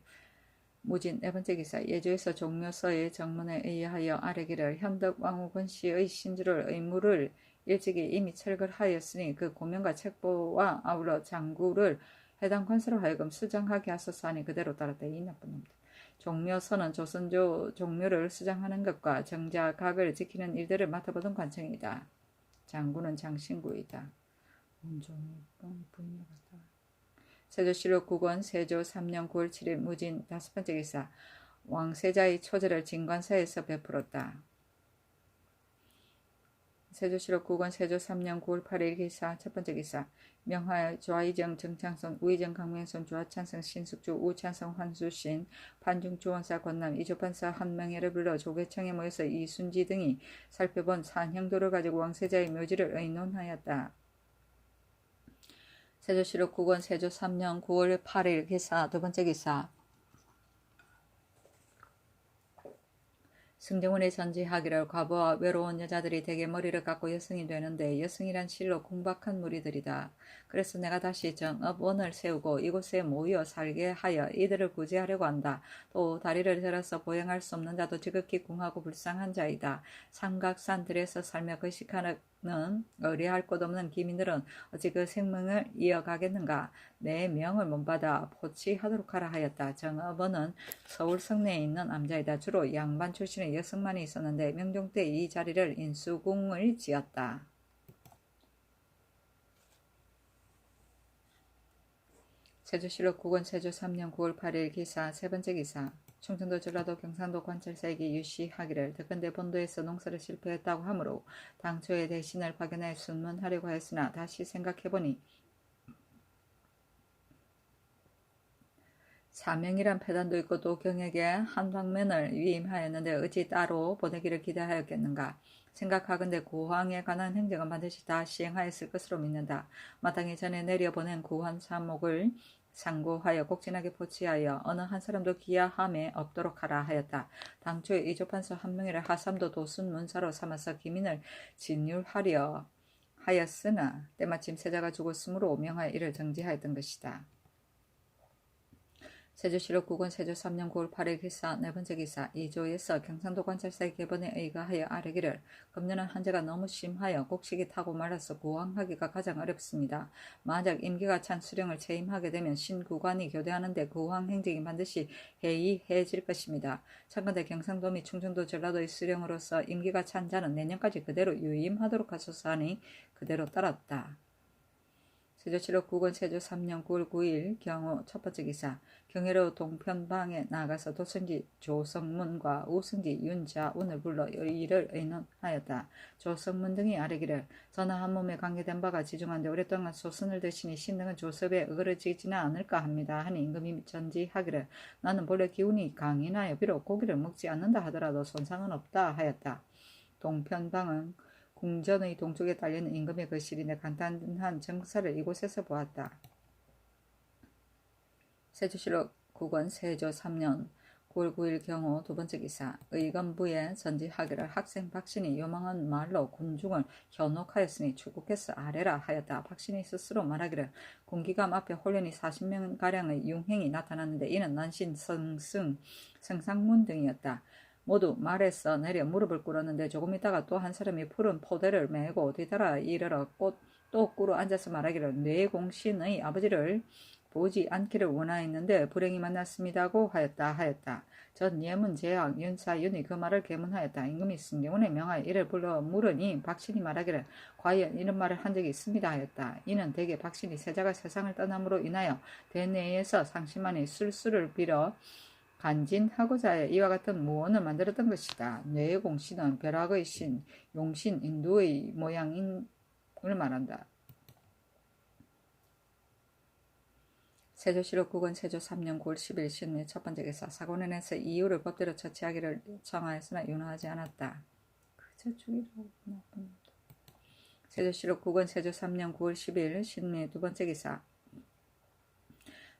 무진 네 번째 기사. 예조에서 종묘서의 정문에 의하여 아래기를 현덕 왕후군 씨의 신주를 의무를 일찍이 이미 철거하였으니 그 고명과 책보와 아울러 장구를 해당 관서로 하여금 수정하게 하소서 하니 그대로 따랐다. 이 나쁜 놈들. 종묘서는 조선조 종묘를 수정하는 것과 정자각을 지키는 일들을 맡아보던 관청이다. 장구는 장신구이다. 온종일 부인을 갖다. 세조실록 9권 세조 3년 9월 7일 무진 다섯 번째 기사. 왕세자의 초절을 진관사에서 베풀었다. 세조실록 9권 세조 3년 9월 8일 기사 첫 번째 기사. 명하 좌의정 정창선 우의정 강명선 좌찬성 신숙주 우찬성 환수신 판중 주원사 권남 이조판사 한명회를 불러 조계청에 모여서 이순지 등이 살펴본 산형도를 가지고 왕세자의 묘지를 의논하였다. 세조실록 9권 세조 3년 9월 8일 기사 두 번째 기사. 승정원의 전지하기를 과부와 외로운 여자들이 대개 머리를 깎고 여승이 되는데 여승이란 실로 궁박한 무리들이다. 그래서 내가 다시 정업원을 세우고 이곳에 모여 살게 하여 이들을 구제하려고 한다. 또 다리를 들어서 보행할 수 없는 자도 지극히 궁하고 불쌍한 자이다. 삼각산들에서 살며 거식하는 의뢰할 것 없는 기민들은 어찌 그 생명을 이어가겠는가. 내 명을 못받아 포치하도록 하라 하였다. 정업원은 서울 성내에 있는 남자이다. 주로 양반 출신의 여성만이 있었는데 명종 때 이 자리를 인수궁을 지었다. 세조실록 9권 세조 3년 9월 8일 기사 세 번째 기사. 충청도 전라도 경상도 관찰사에게 유시하기를 더건대 본도에서 농사를 실패했다고 하므로 당초에 대신을 파견해 순문하려고 했으나 다시 생각해보니 사명이란 패단도 있고 또 경에게 한 방면을 위임하였는데 어찌 따로 보내기를 기대하였겠는가. 생각하건대 구황에 관한 행정은 반드시 다 시행하였을 것으로 믿는다. 마땅히 전에 내려보낸 구황 사목을 상고하여 곡진하게 포치하여 어느 한 사람도 기하함에 없도록 하라 하였다. 당초에 이조판서 한명회를 하삼도 도순 문사로 삼아서 기민을 진율하려 하였으나 때마침 세자가 죽었으므로 명하여 이를 정지하였던 것이다. 세조실록 9권 세조 3년 9월 8일 기사 네 번째 기사. 이조에서 경상도 관찰사의 개본에 의거하여 아뢰기를 금년은 한재가 너무 심하여 곡식이 타고 말라서 구황하기가 가장 어렵습니다. 만약 임기가 찬 수령을 채임하게 되면 신구관이 교대하는데 구황 행직이 반드시 해이해질 것입니다. 참건대 경상도 및 충청도 전라도의 수령으로서 임기가 찬 자는 내년까지 그대로 유임하도록 하소서 하니 그대로 따랐다. 세조실록 9권 세조 3년 9월 9일 경호 첫 번째 기사. 경혜로 동편방에 나가서 도승지 조성문과 우승지 윤자운을 불러 이를 의논하였다. 조성문 등이 아뢰기를 전하 한 몸에 관계된 바가 지중한데 오랫동안 소선을 드시니 신등은 조섭에 어그러지지는 않을까 합니다. 하니 임금이 전지하기를 나는 본래 기운이 강인하여 비록 고기를 먹지 않는다 하더라도 손상은 없다 하였다. 동편방은 궁전의 동쪽에 딸리는 임금의 거실인데 간단한 정사를 이곳에서 보았다. 세조실록 9권 세조 3년 9월 9일 경호 두 번째 기사. 의건부에 전지하기를 학생 박신이 요망한 말로 군중을 현혹하였으니 출국해서 아래라 하였다. 박신이 스스로 말하기를 군기감 앞에 홀연히 40명가량의 융행이 나타났는데 이는 난신, 성승, 성상문 등이었다. 모두 말에서 내려 무릎을 꿇었는데 조금 있다가 또 한 사람이 푸른 포대를 메고 뒤따라 이르러 또 꿇어 앉아서 말하기를 뇌공신의 아버지를 보지 않기를 원하였는데 불행히 만났습니다고 하였다. 전 예문 제왕 윤사윤이 그 말을 계문하였다. 임금이 승경원에 명하여 이를 불러 물으니 박신이 말하기를 과연 이런 말을 한 적이 있습니다 하였다. 이는 대개 박신이 세자가 세상을 떠남으로 인하여 대내에서 상심하니 술수를 빌어 간진하고자 하여 이와 같은 무언을 만들었던 것이다. 뇌의 공신은 벼락의 신, 용신, 인두의 모양을 말한다. 세조실록 9권 세조 3년 9월 10일 신의 첫 번째 기사. 사고는에서 이유를 법대로 처치하기를 청하였으나 윤허하지 않았다. 그저 죽이라고 나쁜. 세조실록 9권 세조 3년 9월 10일 신의 두 번째 기사.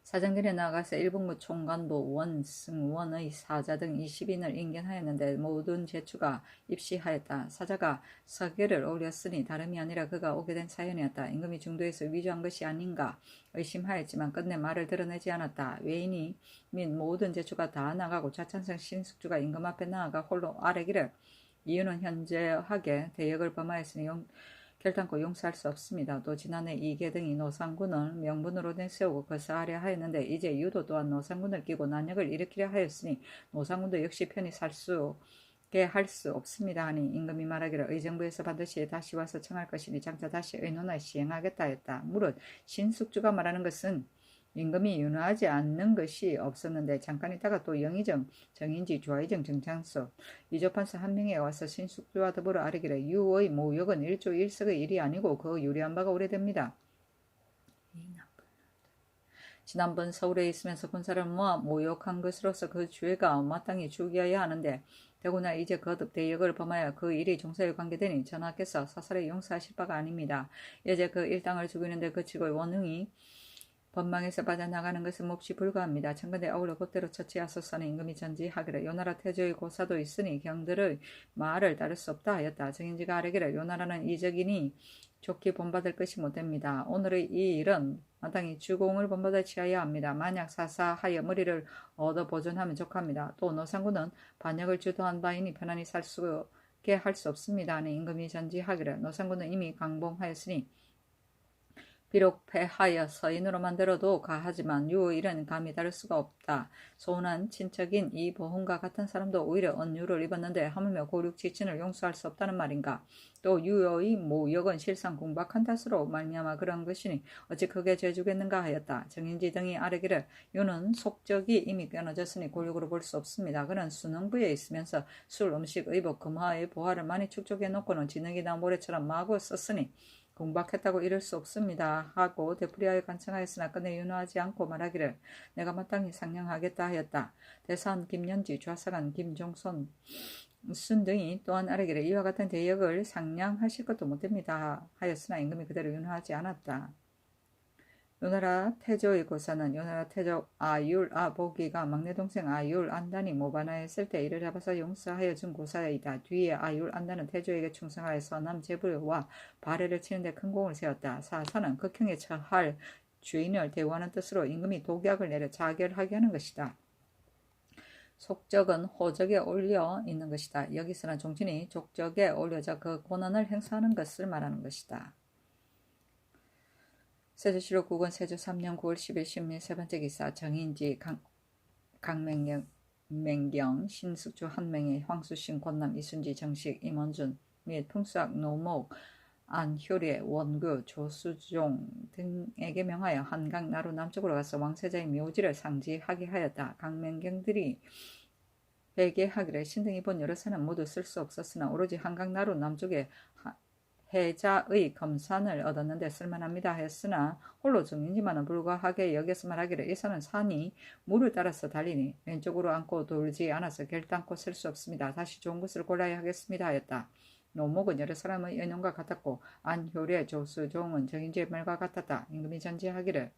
사정들이 나아가서 일본군 총관보 원승원의 사자 등 20인을 인견하였는데 모든 제추가 입시하였다. 사자가 서계를 올렸으니 다름이 아니라 그가 오게 된 사연이었다. 임금이 중도에서 위조한 것이 아닌가 의심하였지만 끝내 말을 드러내지 않았다. 외인이 및 모든 제추가 다 나가고 좌찬성 신숙주가 임금 앞에 나아가 홀로 아뢰기를 이유는 현저하게 대역을 범하였으니 결단코 용서할 수 없습니다. 또 지난해 이계 등이 노상군을 명분으로 내세우고 거사하려 하였는데 이제 유도 또한 노상군을 끼고 난역을 일으키려 하였으니 노상군도 역시 편히 살수게 할 수 없습니다 하니 임금이 말하기를 의정부에서 반드시 다시 와서 청할 것이니 장차 다시 의논하여 시행하겠다 했다. 무릇 신숙주가 말하는 것은 임금이 윤허하지 않는 것이 없었는데 잠깐 있다가 또 영의정, 정인지, 조하의정, 정창수, 이조판서 한 명에 와서 신숙주와 더불어 아뢰기를 유의 모욕은 일조 일석의 일이 아니고 그 유리한 바가 오래됩니다. 지난번 서울에 있으면서 군사를 모아 모욕한 것으로서 그 죄가 마땅히 죽여야 하는데 더구나 이제 거듭 대역을 범하여 그 일이 종사에 관계되니 전하께서 사살에 용서하실 바가 아닙니다. 이제 그 일당을 죽이는데 그치고 원흥이 법망에서 빠져나가는 것은 몹시 불가합니다. 청근대 어울러 곧대로 처치하소서는 임금이 전지하기를 요나라 태조의 고사도 있으니 경들의 말을 따를 수 없다 하였다. 정인지가 아뢰기를 요나라는 이적이니 좋게 본받을 것이 못됩니다. 오늘의 이 일은 마땅히 주공을 본받아 취하여야 합니다. 만약 사사하여 머리를 얻어 보존하면 족합니다. 또 노상군은 반역을 주도한 바이니 편안히 살수게 할 수 없습니다. 하는 임금이 전지하기를 노상군은 이미 강봉하였으니 비록 패하여 서인으로 만들어도 가하지만 유의일은 감히 다를 수가 없다. 소원한 친척인 이 보훈과 같은 사람도 오히려 언유를 입었는데 하물며 고륙지친을 용서할 수 없다는 말인가. 또 유의 모욕은 실상 궁박한 탓으로 말미암아 그런 것이니 어찌 크게 죄주겠는가 하였다. 정인지 등이 아뢰기를 유는 속적이 이미 끊어졌으니 고륙으로 볼 수 없습니다. 그는 수능부에 있으면서 술, 음식, 의복, 금화의 보화를 많이 축적해놓고는 진흙이나 모래처럼 마구 썼으니 공박했다고 이를 수 없습니다. 하고 되풀이하여 간청하였으나 끝내 윤허하지 않고 말하기를 내가 마땅히 상냥하겠다 하였다. 대사원 김연지, 좌사관 김종손, 순 등이 또한 아뢰기를 이와 같은 대역을 상냥하실 것도 못됩니다 하였으나 임금이 그대로 윤허하지 않았다. 요나라 태조의 고사는 요나라 태조 아율 아보기가 막내 동생 아율 안단이 모반하였을 때 이를 잡아서 용서하여 준 고사이다. 뒤에 아율 안단은 태조에게 충성하여서 남제부와 발해를 치는데 큰 공을 세웠다. 사사는 극형에 처할 주인을 대우하는 뜻으로 임금이 독약을 내려 자결하게 하는 것이다. 속적은 호적에 올려 있는 것이다. 여기서는 종친이 족적에 올려져 그 권한을 행사하는 것을 말하는 것이다. 세조실록 9권 세조 3년 9월 10일 신미 세 번째 기사. 정인지, 강맹경, 신숙주 한명희, 황수신, 권남, 이순지, 정식, 임원준 및 풍수학, 노목, 안효례, 원구, 조수종 등에게 명하여 한강 나루 남쪽으로 가서 왕세자의 묘지를 상지하게 하였다. 강맹경들이 회개하기를 신등이 본 여러 산은 모두 쓸 수 없었으나 오로지 한강 나루 남쪽에 해자의 검산을 얻었는데 쓸만합니다 하였으나 홀로 정인지만은 불과하게 여겨서 말하기를 이 산은 산이 물을 따라서 달리니 왼쪽으로 앉고 돌지 않아서 결단코 쓸 수 없습니다. 다시 좋은 것을 골라야 하겠습니다 하였다. 노목은 여러 사람의 의논과 같았고 안효례, 조수종은 정인지의 말과 같았다. 임금이 전지하기를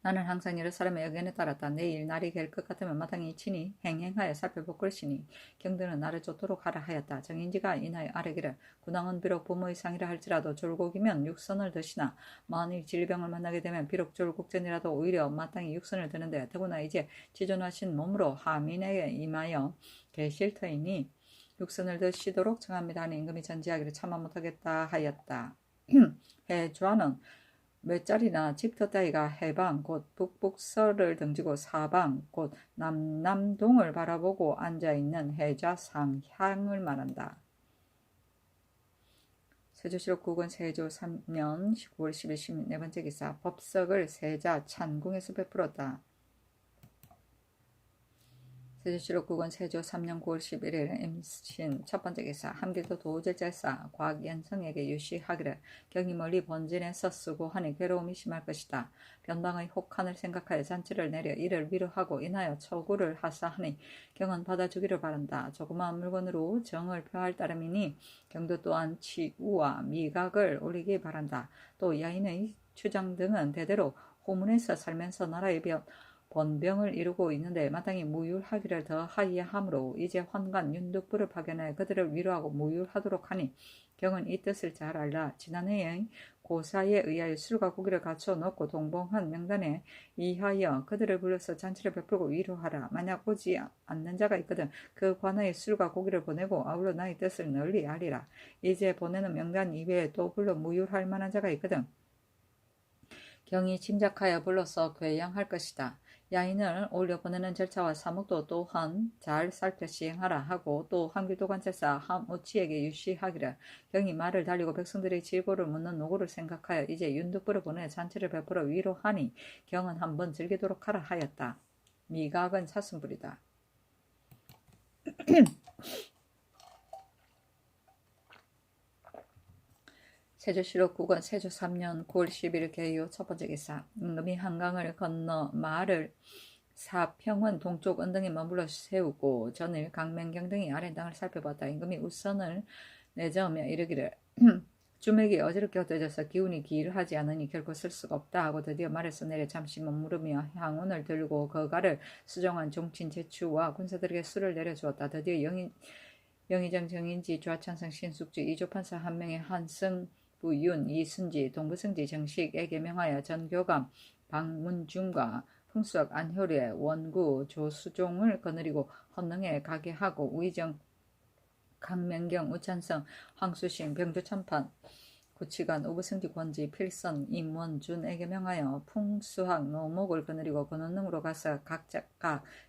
나는 항상 여러 사람의 의견에 따랐다. 내일 날이 갤 것 같으면 마땅히 친히 행행하여 살펴볼 것이니 경들은 나를 쫓도록 하라 하였다. 정인지가 인하여 아뢰기를 군왕은 비록 부모의 상이라 할지라도 졸곡이면 육선을 드시나 만일 질병을 만나게 되면 비록 졸곡전이라도 오히려 마땅히 육선을 드는데 더구나 이제 지존하신 몸으로 하민에게 임하여 계실 터이니 육선을 드시도록 청합니다 하니 임금이 전지하기를 참아 못하겠다 하였다. 해좌는 몇 자리나 집터 따위가 해방 곧 북북서를 등지고 사방 곧 남남동을 바라보고 앉아있는 해좌 상향을 말한다. 세조실록 9권 세조 3년 9월 10일 14번째 기사. 법석을 세자 찬궁에서 베풀었다. 세조실록 9권 세조 3년 9월 11일 임신 첫 번째 기사. 함길도 도질잘사 곽연성에게 유시하기를 경이 멀리 번진에서 쓰고 하니 괴로움이 심할 것이다. 변방의 혹한을 생각하여 잔치를 내려 이를 위로하고 인하여 처구를 하사하니 경은 받아주기를 바란다. 조그마한 물건으로 정을 표할 따름이니 경도 또한 치우와 미각을 올리기 바란다. 또 야인의 추장 등은 대대로 호문에서 살면서 나라의 번병을 이루고 있는데 마땅히 무율하기를 더하여야 하므로 이제 환관 윤득부를 파견하여 그들을 위로하고 무율하도록 하니 경은 이 뜻을 잘 알라. 지난해의 고사에 의하여 술과 고기를 갖춰 놓고 동봉한 명단에 이하여 그들을 불러서 잔치를 베풀고 위로하라. 만약 오지 않는 자가 있거든 그 관하에 술과 고기를 보내고 아울러 나의 뜻을 널리 알리라. 이제 보내는 명단 이외에 또 불러 무율할 만한 자가 있거든 경이 짐작하여 불러서 괴양할 것이다. 야인을 올려 보내는 절차와 사목도 또한 잘 살펴 시행하라 하고 또 함길도 관찰사 함우치에게 유시하기를 경이 말을 달리고 백성들의 질고를 묻는 노고를 생각하여 이제 윤득부를 보내 잔치를 베풀어 위로하니 경은 한번 즐기도록 하라 하였다. 미각은 사슴불이다. 세조실록 9권 세조 3년 9월 10일 개요 첫 번째 기사. 임금이 한강을 건너 마을을 사평원 동쪽 언덕에 머물러 세우고 전일 강명경 등이 아래 땅을 살펴봤다. 임금이 우선을 내저으며 이르기를 주맥이 어지럽게 헛되져서 기운이 기일하지 않으니 결코 쓸 수가 없다 하고 드디어 말에서 내려 잠시 머무르며 향운을 들고 거가를 수정한 종친 제추와 군사들에게 술을 내려주었다. 드디어 영의정 정인지 좌찬성 신숙주 이조판사 한 명의 한승 부윤 이순지 동부승지 정식에게 명하여 전교감 박문중과 풍수학 안효례 원구 조수종을 거느리고 헌능에 가게 하고 우의정 강명경 우찬성 황수신 병조참판 구치관 우부승지 권지 필선 임원준에게 명하여 풍수학 노목을 거느리고 건원능으로 가서 각자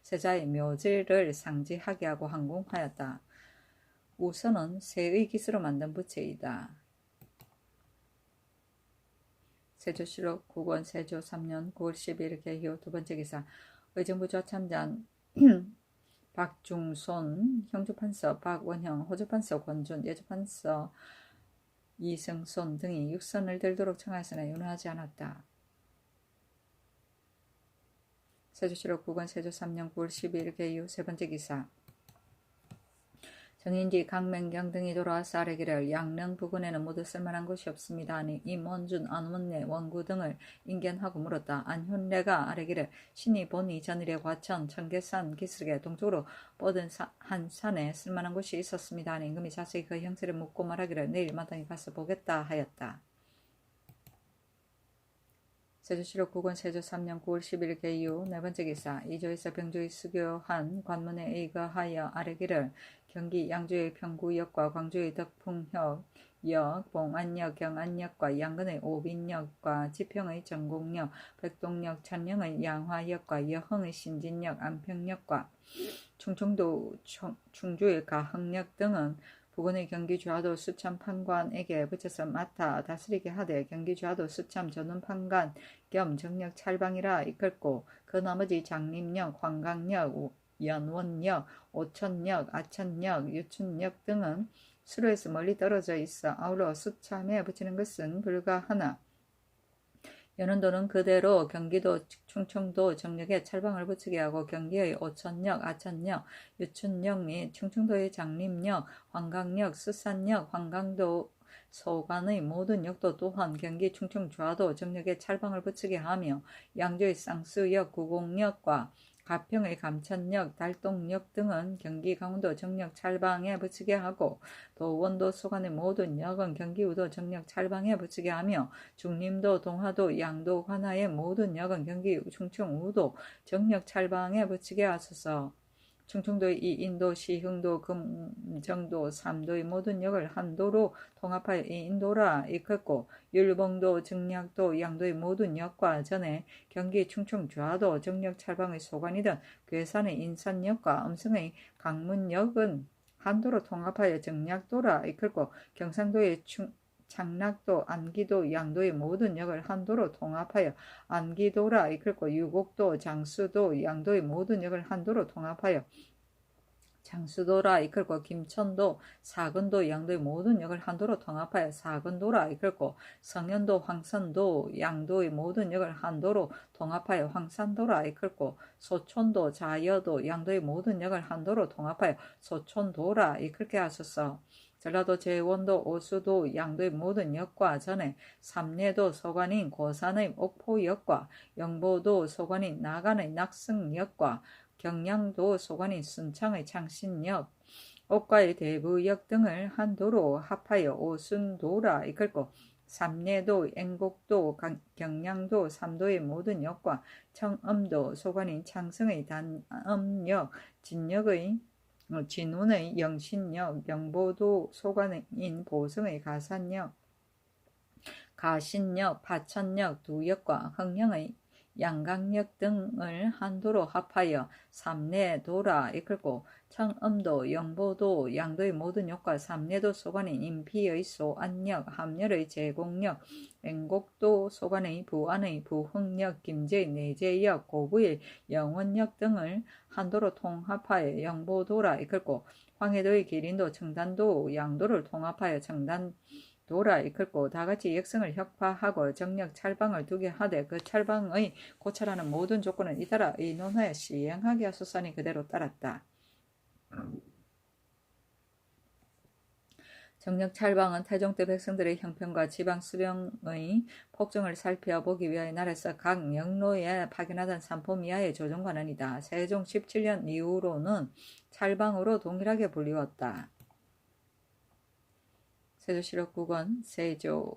세자의 묘지를 상지하게 하고 항공하였다. 우선은 새의 기수로 만든 부채이다. 세조실록 9권 세조 3년 9월 12일 개효 두 번째 기사. 의정부 좌참장 박중손, 형주판서 박원형, 호주판서 권준, 예주판서 이승손 등이 육선을 들도록 청하였으나 윤호하지 않았다. 세조실록 9권 세조 3년 9월 12일 개효 세 번째 기사. 정인지 강명경 등이 돌아와서 아뢰기를 양릉 부근에는 모두 쓸만한 곳이 없습니다 하니 임원준, 안원내, 원구 등을 인견하고 물었다. 안효례가 아뢰기를 신이 보니 전일에 과천, 청계산 기슭에 동쪽으로 뻗은 한 산에 쓸만한 곳이 있었습니다 하니 임금이 자세히 그 형세를 묻고 말하기를 내일 마땅히 가서 보겠다 하였다. 세조실록 9권 세조 3년 9월 10일 개유 네 번째 기사. 이조에서 병조의 수교한 관문에 의거하여 아뢰기를 경기 양주의 평구역과 광주의 덕풍역, 봉안역, 경안역과 양근의 오빈역과 지평의 전곡역, 백동역, 찬령의 양화역과 여흥의 신진역, 안평역과 충청도 충주의 가흥역 등은 부근의 경기주하도 수참판관에게 붙여서 맡아 다스리게 하되 경기주하도 수참 전원판관 겸 정력 찰방이라 이끌고 그 나머지 장림역, 황강역, 연원역, 오천역, 아천역, 유춘역 등은 수로에서 멀리 떨어져 있어 아울러 수참에 붙이는 것은 불가하나 연원도는 그대로 경기도 충청도 정력에 찰방을 붙이게 하고 경기의 오천역, 아천역, 유춘역 및 충청도의 장림역, 황강역, 수산역, 황강도 소관의 모든 역도 또한 경기 충청 좌도 정력에 찰방을 붙이게 하며 양주의 쌍수역, 구곡역과 가평의 감천역, 달동역 등은 경기 강원도 정력 찰방에 붙이게 하고 또 원도 소관의 모든 역은 경기 우도 정력 찰방에 붙이게 하며 중림도 동화도 양도 관하의 모든 역은 경기 충청 우도 정력 찰방에 붙이게 하소서. 충청도의 이인도, 시흥도, 금정도, 삼도의 모든 역을 한도로 통합하여 이인도라 이끌고 율봉도, 정략도, 양도의 모든 역과 전에 경기 충청 좌도 정력 찰방의 소관이던 괴산의 인산역과 음성의 강문역은 한도로 통합하여 정략도라 이끌고 경상도의 창락도, 안기도, 양도의 모든 역을 한도로 통합하여 안기도라 이끌고 유곡도, 장수도, 양도의 모든 역을 한도로 통합하여 장수도라 이끌고 김천도, 사근도, 양도의 모든 역을 한도로 통합하여 사근도라 이끌고 성현도, 황선도, 양도의 모든 역을 한도로 통합하여 황산도라 이끌고 소촌도, 자여도, 양도의 모든 역을 한도로 통합하여 소촌도라 이끌게 하소서. 전라도 제원도, 오수도, 양도의 모든 역과 전에 삼례도 소관인 고산의 옥포역과 영보도 소관인 나간의 낙승역과 경량도 소관인 순창의 창신역, 옥과의 대부역 등을 한도로 합하여 오순도라 이끌고 삼례도, 앵곡도, 경량도, 삼도의 모든 역과 청엄도 소관인 창성의 단엄역, 진운의 영신역, 영보도 소관인 보성의 가산역, 가신역, 파천역 두 역과 흥령의 양강역 등을 한도로 합하여 삼례도라 이끌고 청엄도, 영보도, 양도의 모든 역과 삼례도 소관인 인피의 소안역, 함열의 제공역, 앵곡도 소관의 부안의 부흥역, 김제의 내제역, 고부의 영원역 등을 한도로 통합하여 영보도라 이끌고 황해도의 기린도, 청단도, 양도를 통합하여 청단도라 이끌고 다같이 역성을 혁파하고 정력 찰방을 두게 하되 그 찰방의 고찰하는 모든 조건은 이따라 의논하여 시행하게 하소서니 그대로 따랐다. 정력 찰방은 태종 때 백성들의 형편과 지방 수령의 폭정을 살펴보기 위하여 나라에서 각 영로에 파견하던 산포미하의 조정관원이다. 세종 17년 이후로는 찰방으로 동일하게 불리웠다. 세조실록 9권 세조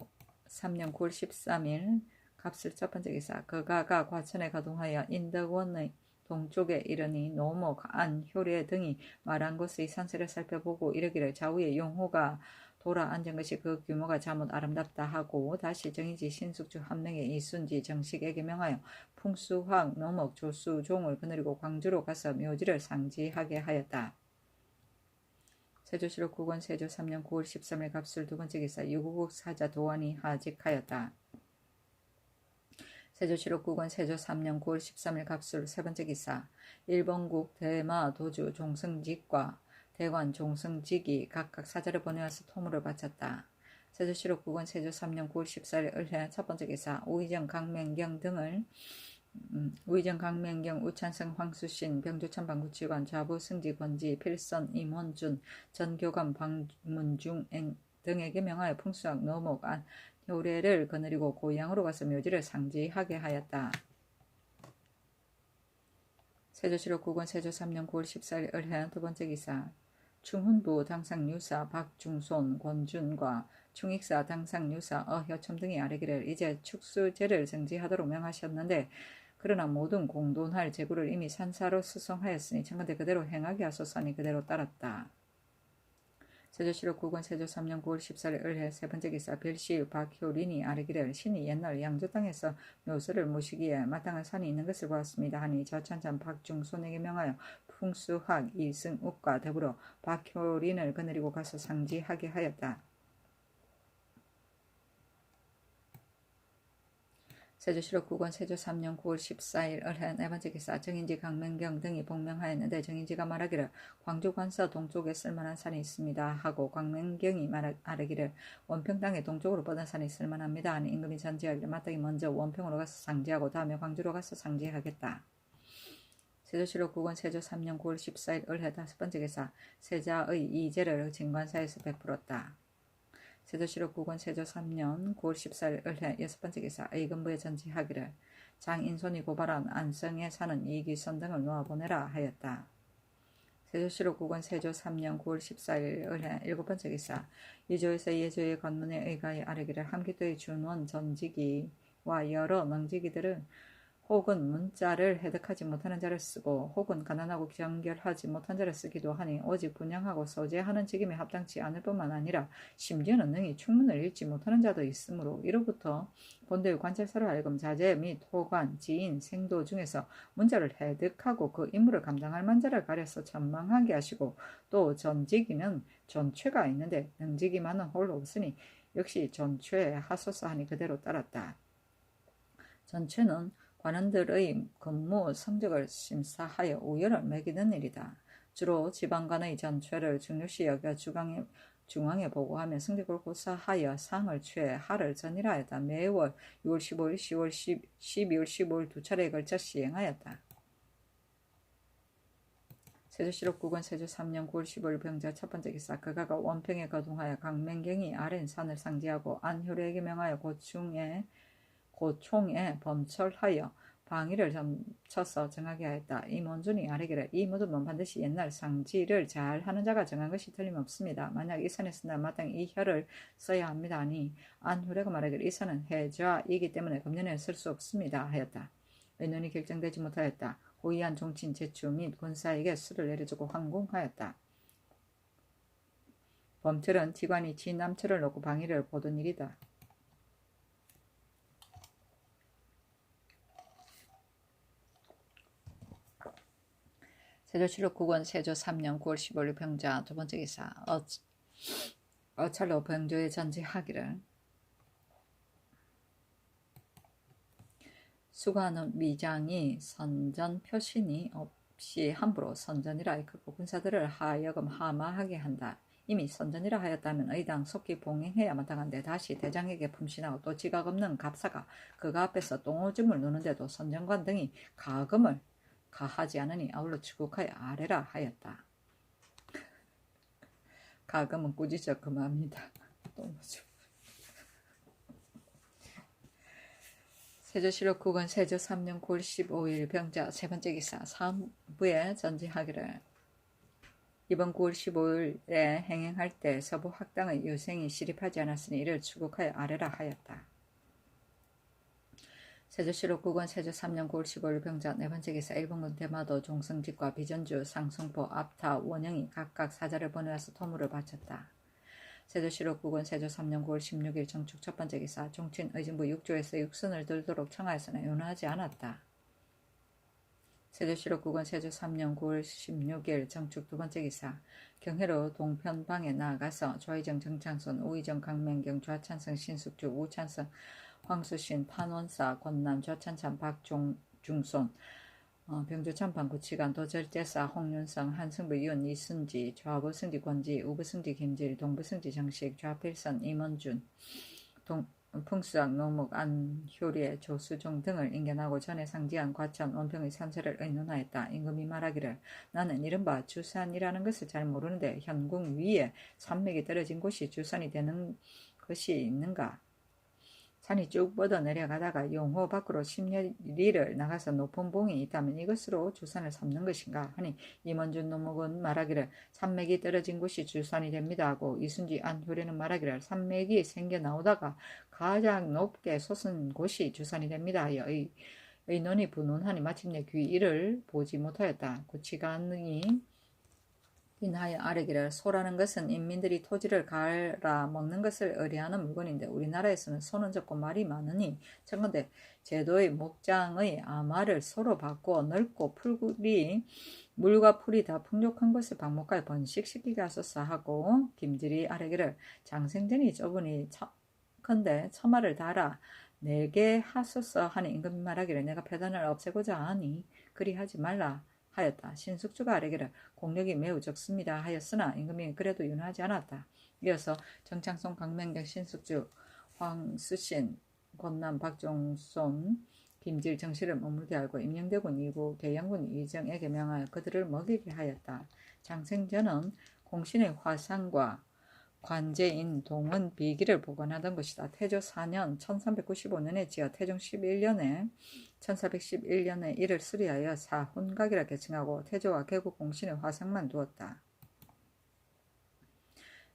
3년 9월 13일 갑술 첫 번째 기사. 그가 과천에 가동하여 인덕원의 동쪽에 이르니 노목, 안, 효례 등이 말한 곳의 산세를 살펴보고 이르기를 좌우에 용호가 돌아 앉은 것이 그 규모가 잠옷 아름답다 하고 다시 정의지 신숙주 함릉에 이순지 정식에게 명하여 풍수황, 노목, 조수, 종을 거느리고 광주로 가서 묘지를 상지하게 하였다. 세조실록 9권 세조 3년 9월 13일 갑술 두 번째 기사. 유구국 사자 도안이 하직하였다. 세조실록 9권 세조 3년 9월 13일 갑술 세 번째 기사. 일본국 대마 도주 종승직과 대관 종승직이 각각 사자를 보내와서 토물을 바쳤다. 세조실록 9권 세조 3년 9월 14일 을해 첫 번째 기사. 우의정 강맹경 등을 우의정 강맹경 우찬성 황수신 병조천 방구치관 좌부 승지 권지 필선 임원준 전교감 방문중 등에게 명하여 풍수학 노목 안 효례를 거느리고 고향으로 가서 묘지를 상지하게 하였다. 세조실록 9권 세조 3년 9월 14일 을해 두 번째 기사. 충훈부 당상유사 박중손 권준과 충익사 당상유사 어효첨 등이 아뢰기를 이제 축수제를 정지하도록 명하셨는데 그러나 모든 공돈할 재고를 이미 산사로 수송하였으니 청컨대 그대로 행하게 하소서니 그대로 따랐다. 세조실록 9권 세조 3년 9월 14일 을해 세 번째 기사. 별시 박효린이 아뢰기를 신이 옛날 양조 땅에서 묘소를 모시기에 마땅한 산이 있는 것을 보았습니다 하니 저천참 박중손에게 명하여 풍수학 이승욱과 더불어 박효린을 거느리고 가서 상지하게 하였다. 세조실록 9권 세조 3년 9월 14일 을해 네 번째 기사. 정인지 강명경 등이 복명하였는데 정인지가 말하기를 광주 관서 동쪽에 쓸만한 산이 있습니다 하고 강명경이 말하기를 원평 땅의 동쪽으로 뻗은 산이 있을만합니다 하니 임금이 전지하기를 마땅히 먼저 원평으로 가서 상지하고 다음에 광주로 가서 상지하겠다. 세조실록 9권 세조 3년 9월 14일 을해 다섯 번째 기사. 세자의 이제를 진관사에서 베풀었다. 세조실록 9권 세조 3년 9월 14일 을해 여섯 번째 기사. 의금부에 전지하기를 장인손이 고발한 안성에 사는 이기선 등을 놓아보내라 하였다. 세조실록 9권 세조 3년 9월 14일 을해 일곱 번째 기사. 이조에서 예조의 관문에 의가에 아뢰기를 함기도의 준원 전지기와 여러 명지기들은 혹은 문자를 해득하지 못하는 자를 쓰고 혹은 가난하고 경결하지 못한 자를 쓰기도 하니 오직 분양하고 소재하는 직임에 합당치 않을 뿐만 아니라 심지어는 능히 충문을 읽지 못하는 자도 있으므로 이로부터 본도의 관찰사로 하여금 자제 및 호관, 지인, 생도 중에서 문자를 해득하고 그 임무를 감당할 만자를 가려서 전망하게 하시고 또 전직이는 전체가 있는데 능직이만은 홀로 없으니 역시 전최 하소서 하니 그대로 따랐다. 전최는 관원들의 근무 성적을 심사하여 우열을 매기는 일이다. 주로 지방관의 전최를 중요시 여겨 중앙에 보고하며 성적을 고사하여 상을 취해 하를 전이라 하였다. 매월 6월 15일, 10월 12월 15일 두 차례에 걸쳐 시행하였다. 세조실록 9권 세조 3년 9월 15일 병자 첫 번째 기사. 그가가 원평에 거동하여 강맹경이 아랜 산을 상지하고 안효례에게 명하여 고총에 범철하여 방위를 점쳐서 정하게 하였다. 임원준이 아래기를 이 모든 반드시 옛날 상지를 잘 하는 자가 정한 것이 틀림없습니다. 만약 이 산에 쓴다면 마땅히 이 혀를 써야 합니다. 하니 안효례가 말하기를 이 산은 해좌이기 때문에 금년에 쓸 수 없습니다. 하였다. 의논이 결정되지 못하였다. 고의한 종친 제추 및 군사에게 수를 내려주고 항공하였다. 범철은 기관이 지남철을 놓고 방위를 보던 일이다. 세조실록 9권 세조 3년 9월 15일 병자 두 번째 기사. 어찰로 병조에 전지하기를 수관원 미장이 선전 표신이 없이 함부로 선전이라 이끌고 군사들을 하여금 하마하게 한다. 이미 선전이라 하였다면 의당 속히 봉행해야 마땅한데 다시 대장에게 품신하고 또 지각 없는 갑사가 그가 앞에서 똥오줌을 누는데도 선전관 등이 가금을 가하지 않으니 아울러 추국하여 아래라 하였다. 가금은 꾸짖어 금합니다. 똥오줌. 세조실록 9권 세조 3년 9월 15일 병자 세 번째 기사. 사무부에 전지하기를 이번 9월 15일에 행행할 때 서부 학당의 유생이 시립하지 않았으니 이를 추국하여 아래라 하였다. 세조실록 9권 세조 3년 9월 15일 병자 네 번째 기사. 일본군 대마도 종성직과 비전주 상승포 압타 원영이 각각 사자를 보내와서 토물을 바쳤다. 세조실록 9권 세조 3년 9월 16일 정축 첫 번째 기사. 종친 의진부 육조에서 육선을 들도록 청하였으나 윤하지 않았다. 세조실록 9권 세조 3년 9월 16일 정축 두 번째 기사. 경회로 동편방에 나아가서 좌의정 정창손, 우의정 강맹경, 좌찬성 신숙주, 우찬성 황수신, 판원사 권남, 좌찬참 박중손, 병조참판 구치관, 도절제사 홍윤성, 한승부 이원 이순지, 좌부승지 권지, 우부승지 김질, 동부승지 정식, 좌필선 임원준, 풍수학 노목 안효리의 조수종 등을 인견하고 전에 상지한 과천 원평의 산세를 의논하였다. 임금이 말하기를 나는 이른바 주산이라는 것을 잘 모르는데 현궁 위에 산맥이 떨어진 곳이 주산이 되는 것이 있는가? 산이 쭉 뻗어 내려가다가 용호 밖으로 10리를 나가서 높은 봉이 있다면 이것으로 주산을 삼는 것인가 하니 임원준 노목은 말하기를 산맥이 떨어진 곳이 주산이 됩니다 하고 이순지 안효례는 말하기를 산맥이 생겨 나오다가 가장 높게 솟은 곳이 주산이 됩니다 하여 의논이 분운하니 마침내 귀 이를 보지 못하였다. 구치관이 인하여 아뢰기를 소라는 것은 인민들이 토지를 갈아 먹는 것을 의뢰하는 물건인데 우리나라에서는 소는 적고 말이 많으니 청컨대 제도의 목장의 아마를 소로 바꾸어 넓고 풀이 물과 풀이 다 풍족한 곳을 방목하여 번식시키게 하소서 하고 김질이 아뢰기를 장생전이 좁으니 컨대 처마를 달아 내게 하소서 하니 임금이 말하기를 내가 폐단을 없애고자 하니 그리하지 말라 하였다. 신숙주가 아뢰기를 공력이 매우 적습니다 하였으나 임금이 그래도 윤하지 않았다. 이어서 정창송, 강맹경, 신숙주, 황수신, 권남, 박종손, 김질, 정씨를 머물게 하고 임영대군 이구, 계양군 이정에게 명하여 그들을 먹이게 하였다. 장생전은 공신의 화상과 관제인 동은 비기를 보관하던 것이다. 태조 4년 1395년에 지어 태종 11년에 1411년에 이를 수리하여 사훈각이라 개칭하고 태조와 개국 공신의 화상만 두었다.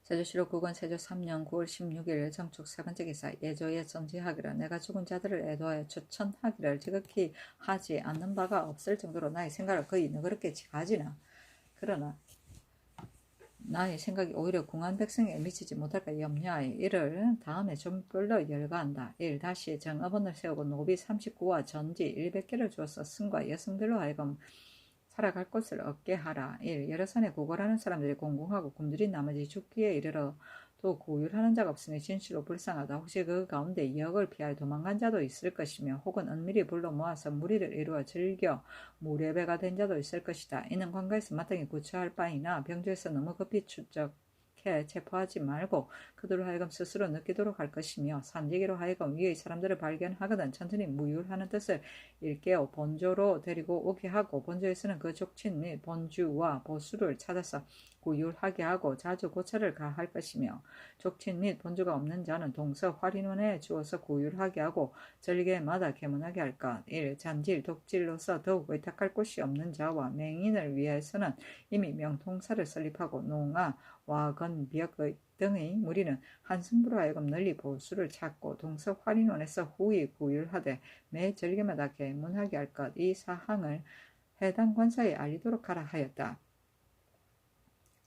세조실록 9권 세조 3년 9월 16일 정축 세 번째 기사. 예조에 전지하기를 내가 죽은 자들을 애도하여 추천하기를 지극히 하지 않는 바가 없을 정도로 나의 생각을 거의 너그럽게 가지나 그러나 나의 생각이 오히려 궁한 백성에 미치지 못할까 염려하여 이를 다음에 좀별로 열거한다. 1. 다시 정업원을 세우고 노비 39와 전지 100개를 주어서 승과 여성들로 하여금 살아갈 곳을 얻게 하라. 1. 여러 산에 구걸하는 사람들이 공공하고 굶주린 나머지 죽기에 이르러 또 고율하는 자가 없으니 진실로 불쌍하다. 혹시 그 가운데 역을 피하여 도망간 자도 있을 것이며 혹은 은밀히 불러 모아서 무리를 이루어 즐겨 무례배가 된 자도 있을 것이다. 이는 관가에서 마땅히 구처할 바이나 병조에서 너무 급히 체포하지 말고 그들로 하여금 스스로 느끼도록 할 것이며 산지기로 하여금 위의 사람들을 발견하거든 천천히 무율하는 뜻을 일깨워 본조로 데리고 오게 하고 본조에서는 그 족친 및 본주와 보수를 찾아서 구율하게 하고 자주 고찰을 가할 것이며 족친 및 본주가 없는 자는 동서 활인원에 주어서 구율하게 하고 절개마다 개문하게 할 것. 1. 잔질, 독질로서 더욱 의탁할 곳이 없는 자와 맹인을 위해서는 이미 명통사를 설립하고 농아, 와건, 비역 등의 무리는 한승부로 하여금 널리 보수를 찾고 동서 활인원에서 후히 구율하되 매 절개마다 개문하게 할 것. 이 사항을 해당 관사에 알리도록 하라 하였다.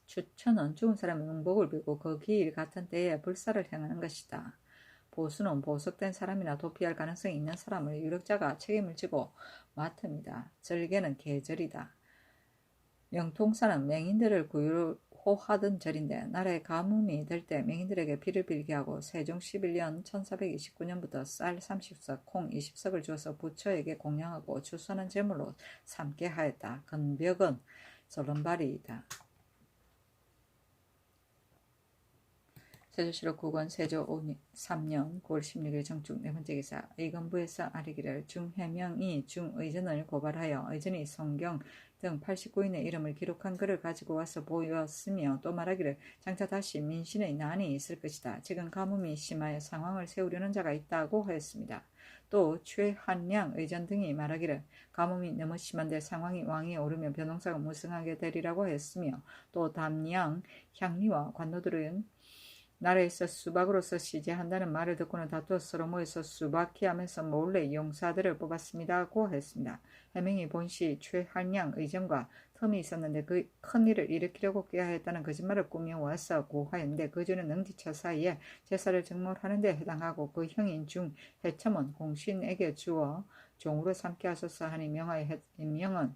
추천은 죽은 사람의 응복을 빌고 그 기일 같은 때에 불사를 행하는 것이다. 보수는 보석된 사람이나 도피할 가능성이 있는 사람을 유력자가 책임을 지고 맡음이다. 절개는 계절이다. 명통사는 맹인들을 구휼호하던 절인데 나라의 가뭄이 될 때 맹인들에게 비를 빌게 하고 세종 11년 1429년부터 쌀 30석, 콩 20석을 주어서 부처에게 공양하고 추수하는 제물로 삼게 하였다. 건벽은 소른발이다. 세조실록 9권 세조 3년 9월 16일 정축 네 번째 기사 의건부에서 아뢰기를 중해명이 중의전을 고발하여 의전이 성경 등 89인의 이름을 기록한 글을 가지고 와서 보였으며 또 말하기를 장차 다시 민신의 난이 있을 것이다. 지금 가뭄이 심하여 상황을 세우려는 자가 있다고 하였습니다. 또 최한량 의전 등이 말하기를 가뭄이 너무 심한데 상황이 왕위에 오르면 변홍사가 무승하게 되리라고 하였으며 또 담양 향리와 관노들은 나라에서 수박으로서 시제한다는 말을 듣고는 다투어 서로 모여서 수박히 하면서 몰래 용사들을 뽑았습니다고 했습니다. 해명이 본시 최한량 의전과 텀이 있었는데 그 큰일을 일으키려고 꾀하였다는 거짓말을 꾸며와서 고하였는데 그 죄는 능지처 사이에 제사를 정몰하는 데 해당하고 그 형인 중 해첨은 공신에게 주어 종으로 삼게 하소서 하니 명은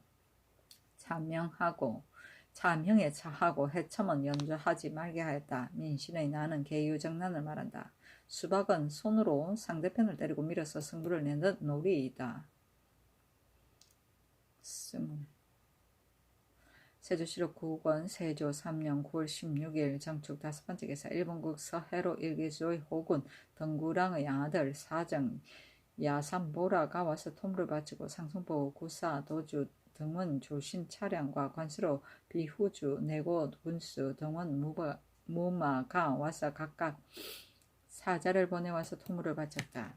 차명에 차하고 해첨은 연주하지 말게 하였다. 민신의 나는 계유정난을 말한다. 수박은 손으로 상대편을 때리고 밀어서 승부를 내는 놀이이다. 세조실록 9권 세조 3년 9월 16일 정축 5번째 기사 일본국 서해로 일기수의 호군 덩구랑의 아들 사정 야삼보라가 와서 통물을 바치고 상송보 구사 도주 등원 조신 차량과 관수로 비후주 내고 군수 등원 무마가 와서 각각 사자를 보내와서 통물을 바쳤다.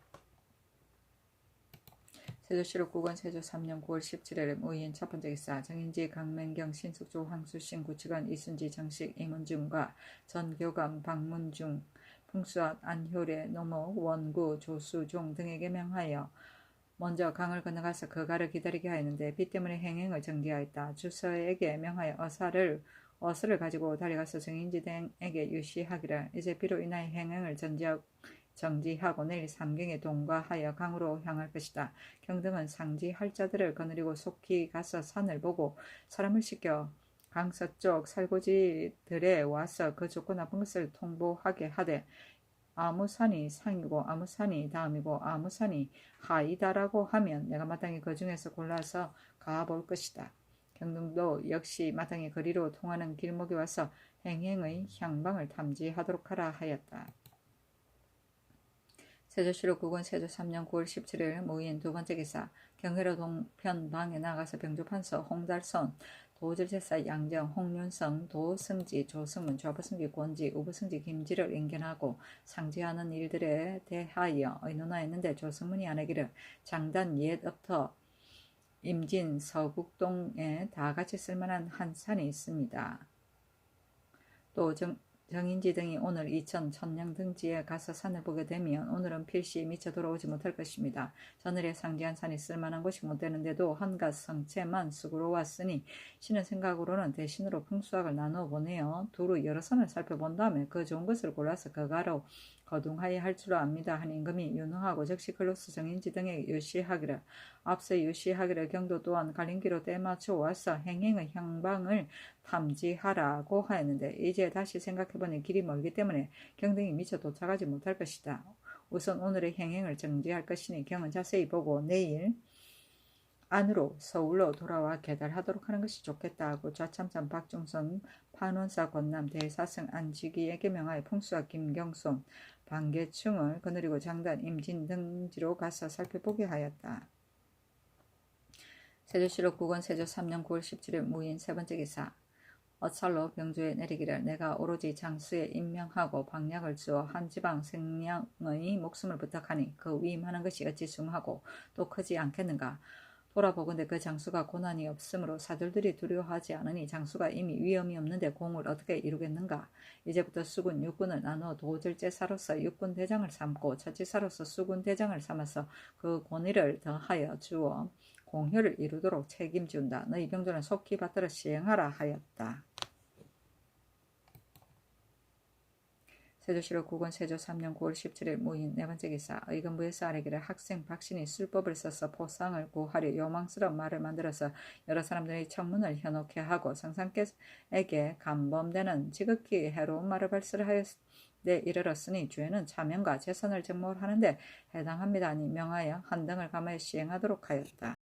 세조실록 9권 세조 3년 9월 17일 무인 첫 번째 기사 정인지 강맹경 신숙조 황수신 구치관 이순지 정식 이문중과 전교감 박문중 풍수학 안효래 노목 원구 조수종 등에게 명하여 먼저 강을 건너가서 그가를 기다리게 하였는데 비 때문에 행행을 정지하였다. 주서에게 명하여 어스를 가지고 달려가서 정인지 등에게 유시하기를 이제 비로 인하여 행행을 정지하고 내일 삼경에 동과하여 강으로 향할 것이다. 경등은 상지할 자들을 거느리고 속히 가서 산을 보고 사람을 시켜 강 서쪽 살고지들에 와서 그 좋고 나쁜 것을 통보하게 하되 아무 산이 상이고 아무 산이 다음이고 아무 산이 하이다라고 하면 내가 마땅히 그 중에서 골라서 가볼 것이다. 경등도 역시 마땅히 거리로 통하는 길목에 와서 행행의 향방을 탐지하도록 하라 하였다. 세조실록 9권 세조 3년 9월 17일 무인 두 번째 기사 경회로 동편 방에 나가서 병조판서 홍달선 도질제사 양정 홍윤성 도승지 조승문 좌부승지 권지 우부승지 김지를 인견하고 상지하는 일들에 대하여 의논하였는데 조승문이 아내기를 장단 옛부터 임진 서국동에 다같이 쓸만한 한 산이 있습니다. 또 정인지 등이 오늘 이천 천량 등지에 가서 산을 보게 되면 오늘은 필시 미처 돌아오지 못할 것입니다. 전일에 상지한 산이 쓸만한 곳이 못 되는데도 한갓 성체만 쑥으로 왔으니 신의 생각으로는 대신으로 풍수학을 나누어 보내어 두루 여러 산을 살펴본 다음에 그 좋은 것을 골라서 그가로 거둥하여 할 줄 압니다 하니 임금이 유능하고 즉시 글로서 정인지 등에게 유시하기를 앞서 유시하기를 경도 또한 갈림기로 때맞춰 와서 행행의 향방을 탐지하라고 하였는데 이제 다시 생각해보니 길이 멀기 때문에 경등이 미처 도착하지 못할 것이다. 우선 오늘의 행행을 정지할 것이니 경은 자세히 보고 내일 안으로 서울로 돌아와 계달하도록 하는 것이 좋겠다 하고 좌참참 박중선 판원사 권남 대사승 안지기에게 명하여 풍수와 김경손 반계충을 거느리고 장단 임진 등지로 가서 살펴보게 하였다. 세조실록 9권 세조 3년 9월 17일 무인 세 번째 기사 어찰로 병조에 내리기를 내가 오로지 장수에 임명하고 방약을 주어 한 지방 생량의 목숨을 부탁하니 그 위임하는 것이 어찌 숭하고 또 크지 않겠는가. 돌아보건대 그 장수가 고난이 없으므로 사들들이 두려워하지 않으니 장수가 이미 위험이 없는데 공을 어떻게 이루겠는가. 이제부터 수군 육군을 나누어 도절제사로서 육군 대장을 삼고 처치사로서 수군 대장을 삼아서 그 권위를 더하여 주어 공효를 이루도록 책임지운다. 너희 병조는 속히 받들어 시행하라 하였다. 세조실록 9권 세조 3년 9월 17일 무인 네 번째 기사 의금부에서 아래기를 학생 박신이 술법을 써서 포상을 구하려 요망스러운 말을 만들어서 여러 사람들이 청문을 현혹해 하고 성상께에게 간범되는 지극히 해로운 말을 발설을 하였네 이르렀으니 죄는 차명과 재산을 증모하는데 해당합니다. 아니 명하여 한등을 감하여 시행하도록 하였다.